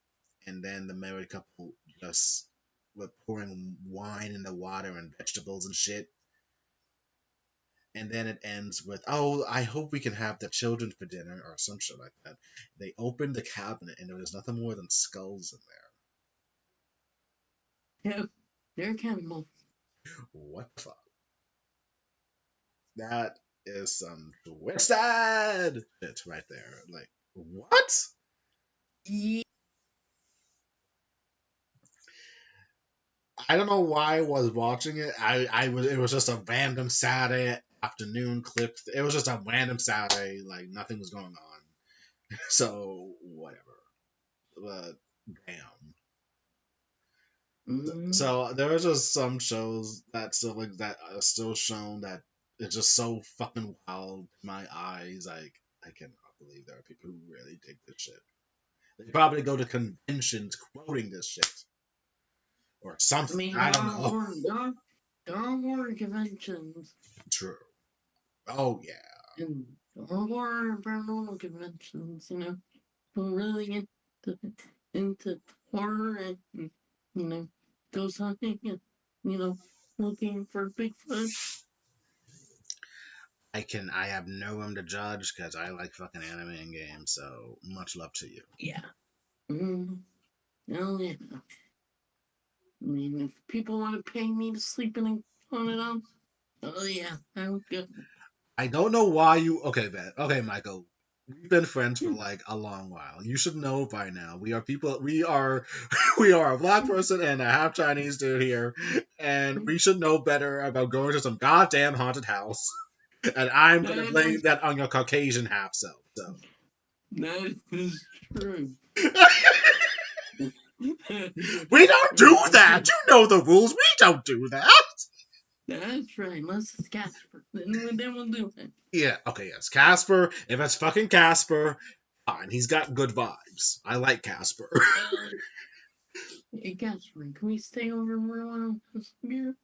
and then the married couple just were pouring wine in the water and vegetables and shit. And then it ends with, "Oh, I hope we can have the children for dinner," or some shit like that. They opened the cabinet and there was nothing more than skulls in Yeah. They're cannibals. there. What the fuck? That is some twisted shit right there. Like, what? Yeah. I don't know why I was watching it. It was just a random Saturday afternoon clip. It was just a random Saturday, like nothing was going on. So whatever. But damn. Mm, So there are just some shows that are still shown that it's just so fucking wild in my eyes. Like I cannot believe there are people who really dig this shit. They probably go to conventions quoting this shit or I something. mean, I don't know. there are more conventions True. Oh yeah. and there are more paranormal conventions, who really into horror and, ghost hunting and, you know, looking for Bigfoot. I have no room to judge because I like fucking anime and games. So much love to you. Yeah. Mm, oh, yeah. I mean, if people want to pay me to sleep in a haunted house, oh, yeah, I would go. I don't know why you. Okay, man. Okay, Michael. We've been friends for like a long while. You should know by now. We are people. We are we are a black person and a half Chinese dude here, and we should know better about going to some goddamn haunted house. And I'm gonna That blame is, that on your Caucasian half self. So. that is true. We don't do that. You know the rules. We don't do that. That's right. Unless it's Casper, then we'll do it. Yeah. Okay. Yes. Casper. If it's fucking Casper, fine. He's got good vibes. I like Casper. Uh, hey, Casper, can we stay over for a while? Have some beer?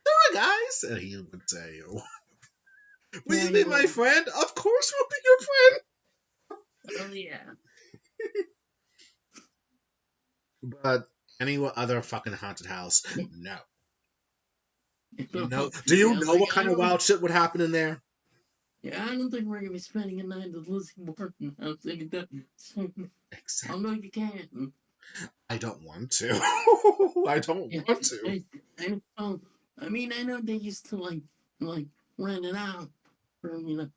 Sure, guys. And he would say, "Will Yeah, you he be my will. friend? Of course, we'll be your friend." Oh yeah. But any other fucking haunted house, no. You know? No, Do you yeah, know like what kind of wild shit would happen in there? I don't think we're gonna be spending a night at the Lizzie Borden house anytime soon. I'll Exactly. know you can. I don't want to. I don't Yeah, want to. I know. I mean, I know they used to like rent it out for people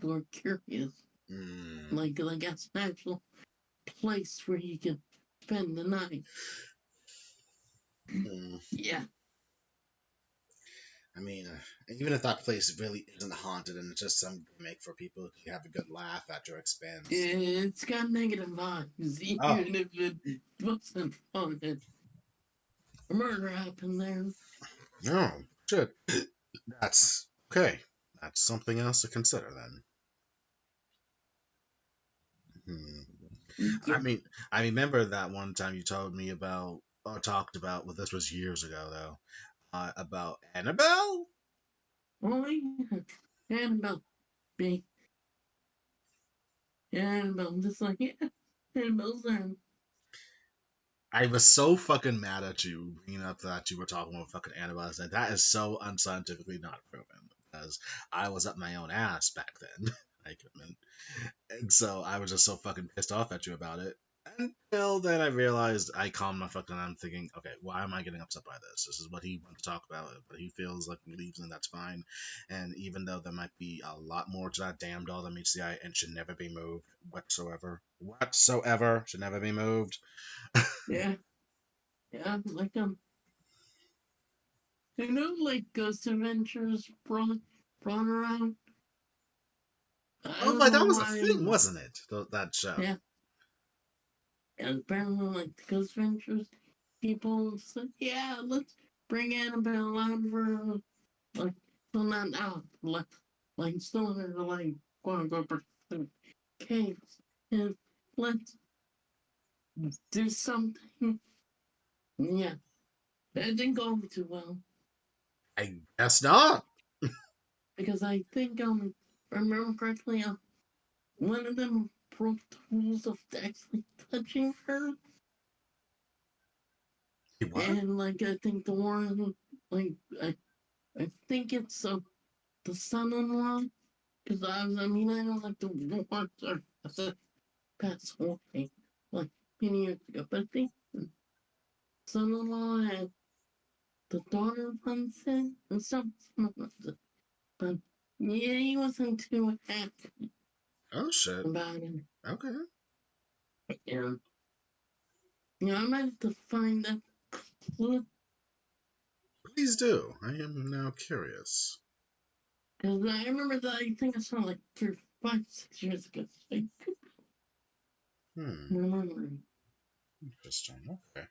who are curious. Mm, Like a special place where you can spend the night. mm. Yeah, I mean, even if that place really isn't haunted and it's just some gimmick for people to have a good laugh at your expense. it's got negative vibes, Oh, even if it wasn't haunted. A murder happened there. no. Shit. That's okay. That's something else to consider then. Hmm. I Yeah. mean, I remember that one time you told me about, or talked about, well, this was years ago though, about Annabelle? Oh yeah. Annabelle. Big Annabelle. Just like yeah. Annabelle's there. I was so fucking mad at you bringing up that you were talking about fucking Annabelle. I said, that is so unscientifically not proven because I was up my own ass back then. I mean, and so I was just so fucking pissed off at you about it. Until then, I realized I calmed my fucking. I'm thinking, okay, why am I getting upset by this? This is what he wants to talk about, but he feels like he believes in. That's fine. And even though there might be a lot more to that damn doll that meets the eye and should never be moved whatsoever, should never be moved. Yeah. Yeah. Like Ghost Adventures brought around. I Oh, don't like know that was a why. thing, wasn't it? That show. Yeah. And apparently, like the Ghost Adventures people said, yeah, let's bring Annabelle out of her, like, well, not out, like, still in her, like, quote unquote, protective caves. And let's do something. Yeah. That didn't go over too well. I guess not. Because I think, if I remember correctly, one of them broke the rules of actually touching her. What? And, like, I think the one, like, I think it's the son-in-law. Because I mean, I know, like, the ones are passed away, like, many years ago. But I think the son-in-law had the daughter once in, and some of it. But, yeah, he wasn't too happy Oh shit. about it. Okay. Yeah. I might have to find that clip Please do. I am now curious. because I remember that I think I saw like 5, 6 years ago. So I could Hmm. be remembering. Interesting. Okay.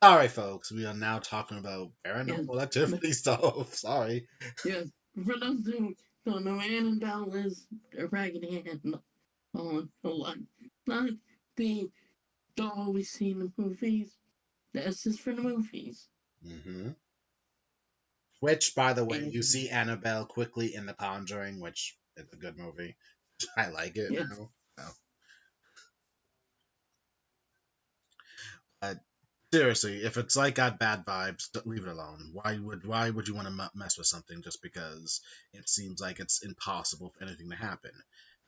Sorry, folks. We are now talking about Yes, paranormal but activity stuff. Sorry. yes, for those who don't know, Annabelle is a Raggedy Ann on the line. Not the doll we see in the movies. That's just for the movies. Hmm. Which, by the way, you And see Annabelle quickly in The Conjuring, which is a good movie. I like it yes, now. So, but seriously, if it's like got bad vibes, leave it alone. Why would you want to mess with something just because it seems like it's impossible for anything to happen?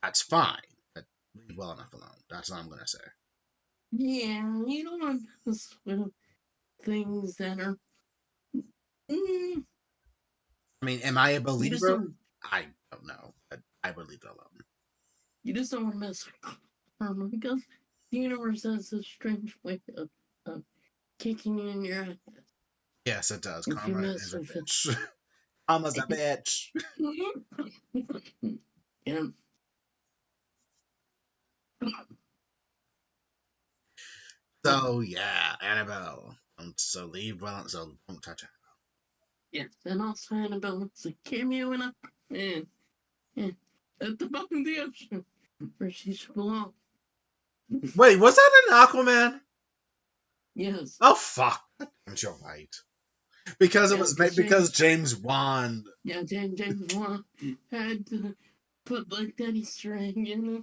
That's fine, but leave well enough alone. That's all I'm gonna say. yeah, you don't want to mess with things that are. Mm, I mean, am I a you just believer? don't. I don't know, but I would leave it alone. You just don't want to mess with karma because the universe has a strange way of kicking you in your ass Yes, it does. if you Karma mess is a with it. bitch. Karma's a bitch. Yeah. So yeah, Annabelle. So leave well. So don't touch it. Yes, and also Annabelle is a cameo in and, and at the bottom of the ocean where she should belong. Wait, was that an Aquaman? Yes, Oh fuck! You're right. Because it yeah, was because because James Wan. James Wan had to put like that Easter egg in it.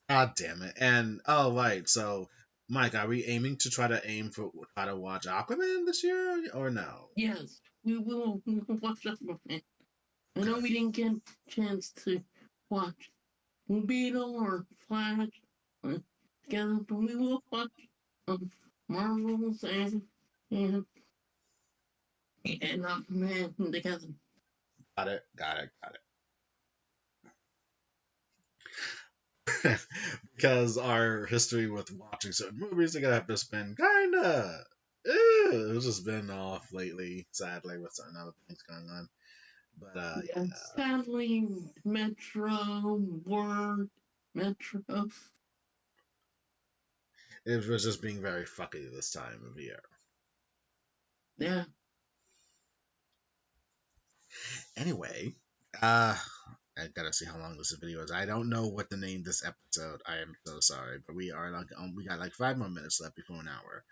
God damn it! And oh right, so Mike, are we aiming to try to watch Aquaman this year or no? Yes, we will watch Aquaman. I know Okay, we didn't get a chance to watch Beetle or Flash uh, together, but we will watch um, Marvels and and Aquaman together. got it. Because our history with watching certain movies are gonna have just been kinda. It's just been off lately, sadly, with certain other things going on. But Yeah, sadly, Metro, Word, Metro. it was just being very fucky this time of year. Yeah. Anyway, I gotta see how long this video is. I don't know what to name this episode. I am so sorry, but we got like 5 more minutes left before an hour.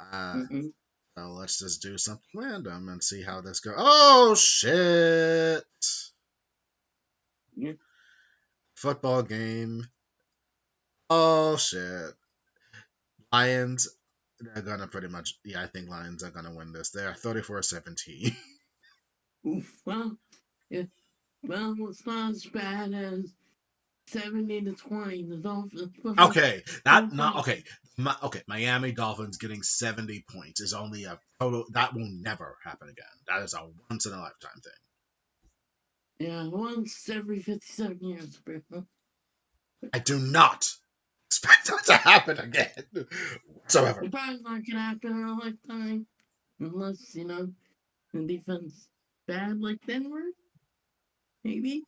Uh, Mm-mm. so let's just do something random and see how this goes. Oh shit! Yeah. Football game. Oh shit! Lions. They're gonna pretty much. Yeah, I think Lions are gonna win this. They are 34-17. Oof. Well, yeah. Well, it's not as bad as 70-20. The Dolphins. Okay, that not Dolphins. okay. Okay, Miami Dolphins getting 70 points is only a total that will never happen again. That is a once in a lifetime thing. Yeah, once every 57 years, bro. I do not expect that to happen again whatsoever. It's probably not gonna happen in a lifetime unless the defense bad like Denver, maybe.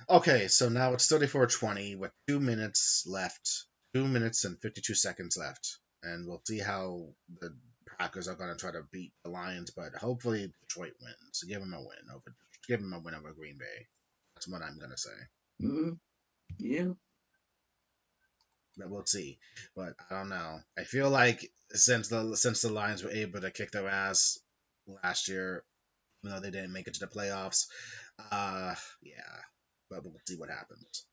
Okay, so now it's 34-20 with 2 minutes left, 2 minutes and 52 seconds left, and we'll see how the Packers are going to try to beat the Lions, but hopefully Detroit wins. Give them a win over Green Bay. That's what I'm going to say. Mm-hmm. Yeah. But we'll see. But I don't know. I feel like since the Lions were able to kick their ass last year, even though they didn't make it to the playoffs, yeah. But we'll see what happens.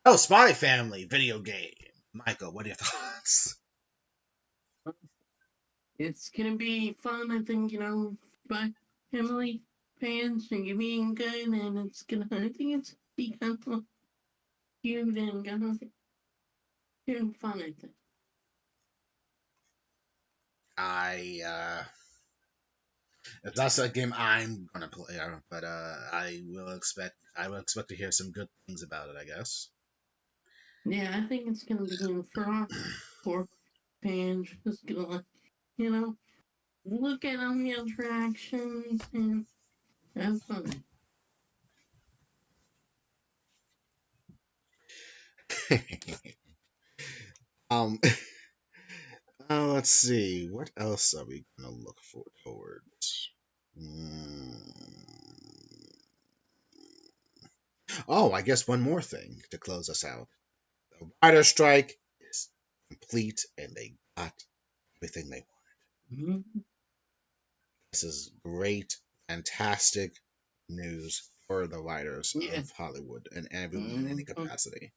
Oh, Spy Family video game. Michael, what are your thoughts? It's gonna be fun. I think by Emily fans and being good, and it's gonna. I think it's be kind of cute and gonna be fun. I think. I It's not a game I'm gonna play, but I will expect to hear some good things about it. I guess. Yeah, I think it's gonna be for our poor fans. Just gonna you know look at all the attractions and have fun. um, let's see. What else are we gonna look for towards? Mm. Oh, I guess one more thing to close us out. The writer strike is complete, and they got everything they want. Mm-hmm. This is great, fantastic news for the writers Yeah. of Hollywood and everyone in any Mm-hmm. capacity.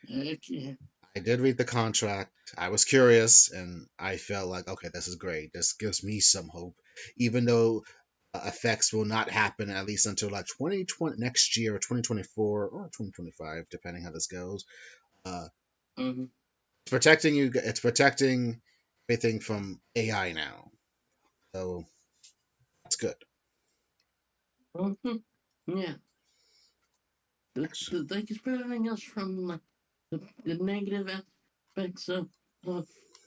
Heck yeah. I did read the contract. I was curious, and I felt like, okay, this is great. This gives me some hope, even though effects will not happen at least until like 2020 next year, or 2024, or 2025, depending how this goes. Uh, Mm-hmm. it's protecting you. It's protecting everything from AI now, so that's good. Mm-hmm. Yeah. Like it's preventing us from like the negative aspects of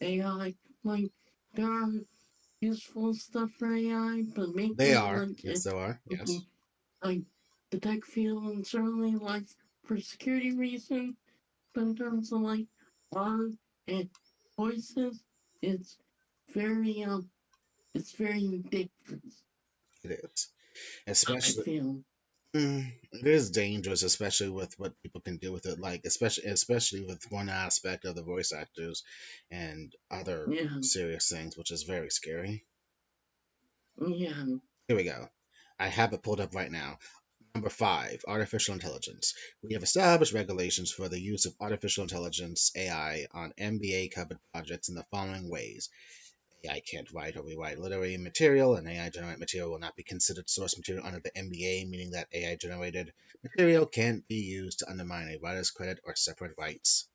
AI. Like there are useful stuff for AI, but They mainly are, yes, they are, mhm, yes. like the tech field and certainly like for security reasons. But in terms of like art and voices, it's very it's very dangerous. It is, I especially feel. It is dangerous, especially with what people can do with it. Like especially with one aspect of the voice actors and other Yeah, serious things, which is very scary. yeah. Here we go. I have it pulled up right now. Number five, artificial intelligence. We have established regulations for the use of artificial intelligence (AI) on MBA covered projects in the following ways. AI can't write or rewrite literary material, and AI generated material will not be considered source material under the MBA, meaning that AI generated material can't be used to undermine a writer's credit or separate rights.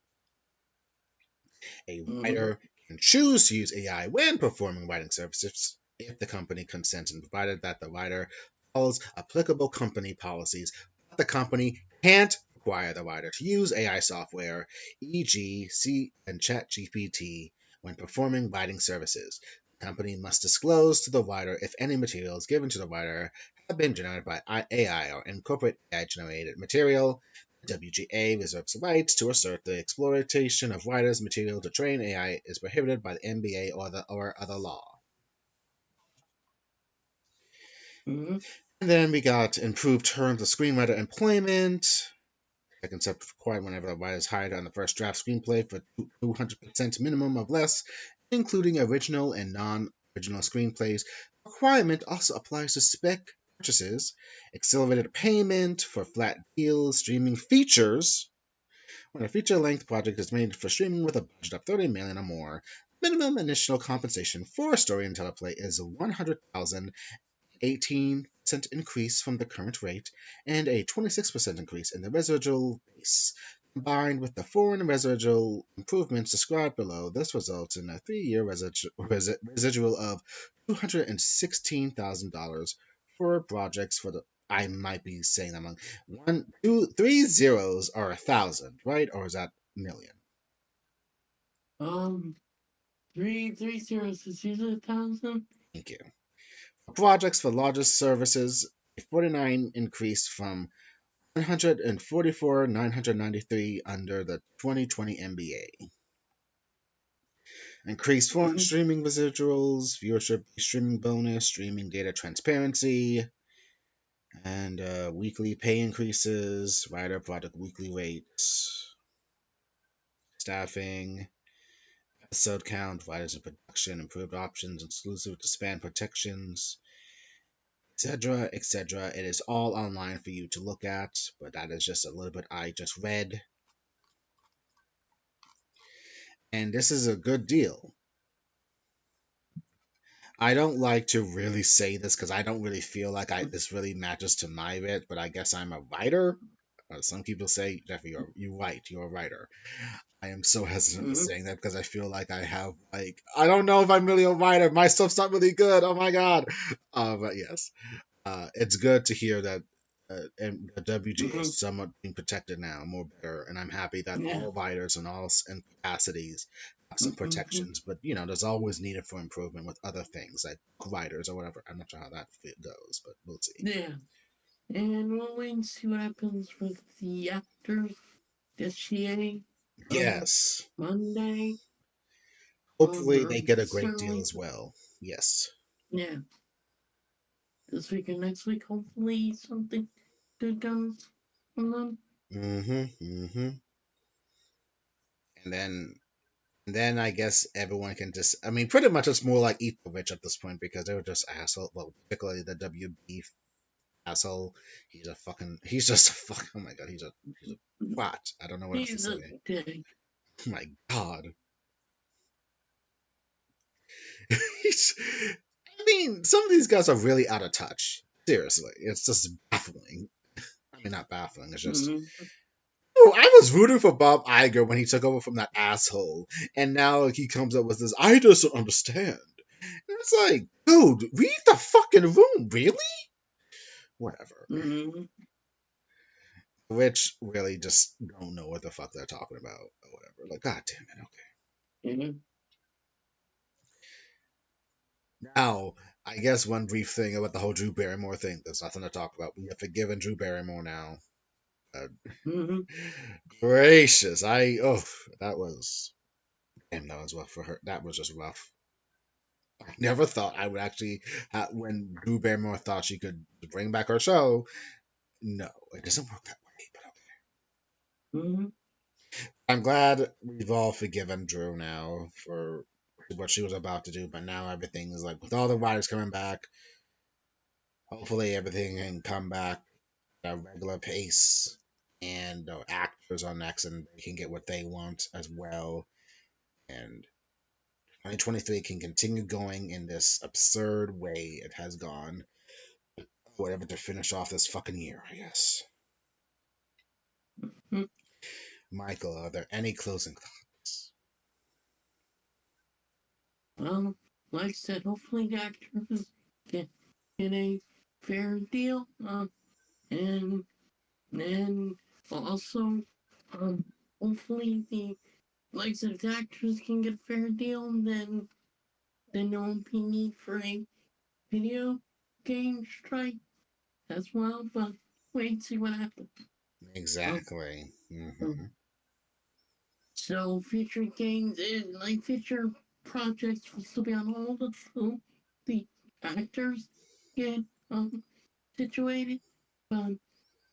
A Mm-hmm. writer can choose to use AI when performing writing services if the company consents and provided that the writer follows applicable company policies, but the company can't require the writer to use AI software, e.g., C and ChatGPT, when performing writing services. The company must disclose to the writer if any materials given to the writer have been generated by AI or incorporate AI generated material. WGA reserves the right to assert the exploitation of writers' material to train AI is prohibited by the NBA or other law. Mm-hmm. And then we got improved terms of screenwriter employment. The concept of required whenever the writer is hired on the first draft screenplay for 200% minimum of less, including original and non-original screenplays. The requirement also applies to spec purchases, accelerated payment for flat deals, streaming features. When a feature-length project is made for streaming with a budget of 30 million or more, minimum initial compensation for a story and teleplay is 100,000, 18% increase from the current rate, and a 26% increase in the residual base. Combined with the foreign residual improvements described below, this results in a 3-year residual of $216,000 for projects for the. I might be saying that wrong. One, two, three zeros are 1,000, right? Or is that million? Um, three zeros is usually 1,000. Thank you. For projects for largest services, a 49 increase from 144,993 under the 2020 MBA. Increased foreign Mm-hmm. streaming residuals, viewership streaming bonus, streaming data transparency, and weekly pay increases, writer product weekly rates, staffing, episode count, writers in production, improved options, exclusive to span protections, etc., etc. It is all online for you to look at, but that is just a little bit I just read. And this is a good deal. I don't like to really say this because I don't really feel like this really matters to my bit, but I guess I'm a writer. Some people say, Jeffrey, you write, you're a writer. I am so hesitant with Mm-hmm. saying that because I feel like I have like I don't know if I'm really a writer. My stuff's not really good. Oh my god. But yes, it's good to hear that and the WGA Mm-hmm. is somewhat being protected now, more better, and I'm happy that Yeah. all writers and all and capacities have some Mm-hmm. protections. But there's always needed for improvement with other things like writers or whatever. I'm not sure how that goes, but we'll see. Yeah. And we'll wait and see what happens with the actors this year. Yes, Monday. hopefully they Or get a great deal certainly, as well. Yes. yeah, this week or next week, hopefully something good comes from them. Mm-hmm. Mm-hmm. And then I guess everyone can just. I mean, pretty much it's more like eat the rich at this point because they were just asshole. Well, particularly the WB asshole. He's just a fucking. Oh my god, he's a twat. I don't know what else to He's a say. dick. Oh my god. He's. I mean, some of these guys are really out of touch. Seriously, it's just baffling. I mean, not baffling. It's just. Mm-hmm. Oh, I was rooting for Bob Iger when he took over from that asshole, and now he comes up with this. I just don't understand. And it's like, dude, read the fucking room, really? Whatever. Mm-hmm. Rich really just don't know what the fuck they're talking about or whatever. Like, god damn it. Okay. Mm-hmm. Now, I guess one brief thing about the whole Drew Barrymore thing. There's nothing to talk about. We have forgiven Drew Barrymore now. Uh, Mm-hmm. gracious, that was damn, that was rough for her. That was just rough. I never thought I would actually, when Drew Barrymore thought she could bring back her show. No, it doesn't work that way. But Mm-hmm. I'm glad we've all forgiven Drew now for what she was about to do. But now everything is like with all the writers coming back. Hopefully, everything can come back at a regular pace, and the actors are next, and they can get what they want as well. And 2023 can continue going in this absurd way it has gone. Whatever to finish off this fucking year, I guess. Michael, are there any closing thoughts? Well, like I said, hopefully the actors get get a fair deal. And and also, um, hopefully the like I said, if the actors can get a fair deal, then there won't be need for a video game strike as well. But wait and see what happens. Um, Exactly. um, so future games, like future projects, will still be on hold until the actors get situated. But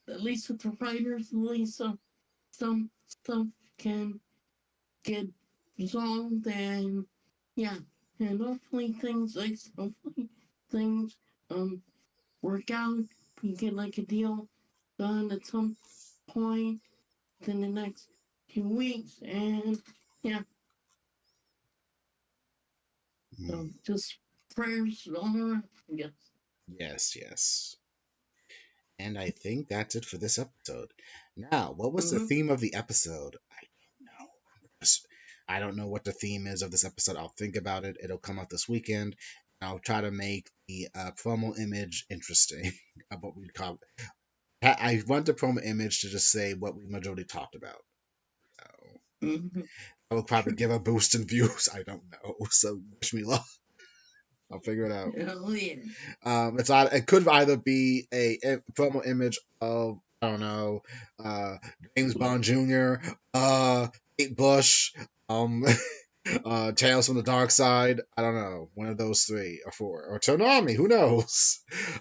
at least with the writers, at least some stuff can get resolved, and yeah, and hopefully things um work out. We get like a deal done at some point in the next few weeks, and yeah, so Mm, just prayers all around, I guess. yes, yes. And I think that's it for this episode. Now, what was the Mm-hmm. theme of the episode? I don't know. I don't know what the theme is of this episode. I'll think about it. It'll come out this weekend. I'll try to make the promo image interesting of what we call it. I want the promo image to just say what we majority talked about. So Mm-hmm. I will probably give a boost in views. I don't know. So wish me luck. I'll figure it out. Oh yeah. It could either be a promo image of I don't know, uh, James Bond Jr., Kate Bush, um, Tales from the Dark Side. I don't know, one of those three or four, or Toonami. Who knows?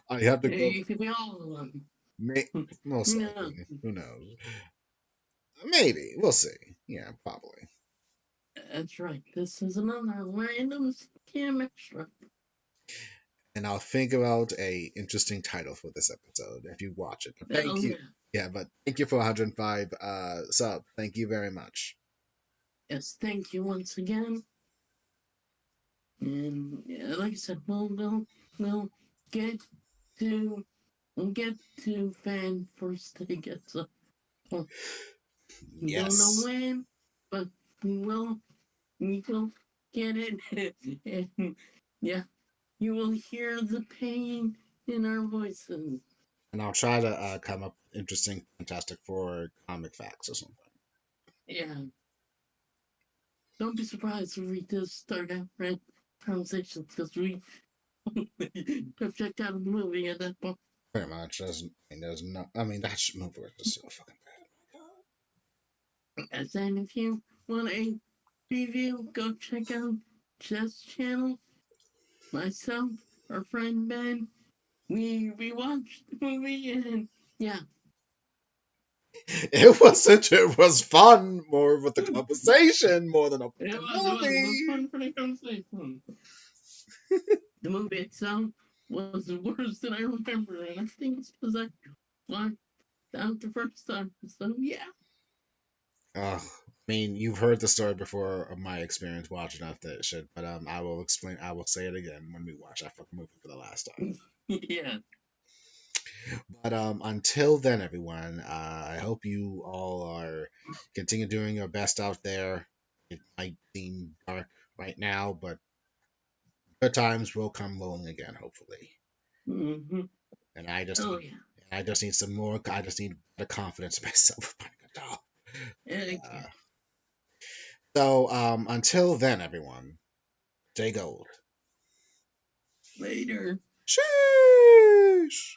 I have to go. It could be all of them. May, most No, likely. Who knows? Maybe we'll see. Yeah, probably. that's right. This is another random CJM Extra. And I'll figure out a interesting title for this episode if you watch it. But thank Oh you. yeah. Yeah, but thank you for 105 sub. Thank you very much. Yes, thank you once again. And yeah, like I said, we'll get to we'll get to fan first tickets. So we don't know Yes. when, but we will we will get it. And yeah, you will hear the pain in our voices. And I'll try to come up with interesting Fantastic Four comic facts or something. Yeah, don't be surprised if we just start out red conversations because we have checked out the movie at that point. Pretty much. There's no. I mean, that movie was just so fucking bad. And if you want a review, go check out Jeff's channel. Myself, our friend Ben, we watched the movie, and yeah, It wasn't. It was fun more with the it conversation more than a fucking was movie. fun for the conversation. The movie itself was worse than I remember, and I think it's because I watched out the first time. So yeah. I mean, you've heard the story before of my experience watching that shit, but I will explain. I will say it again when we watch that fucking movie for the last time. Yeah. But until then, everyone, I hope you all are continue doing your best out there. It might seem dark right now, but good times will come rolling again, hopefully. Mm-hmm. And I just Oh need, yeah. I just need some more. I just need the confidence in myself. Okay. Uh, so until then, everyone, stay gold. Later. Sheesh.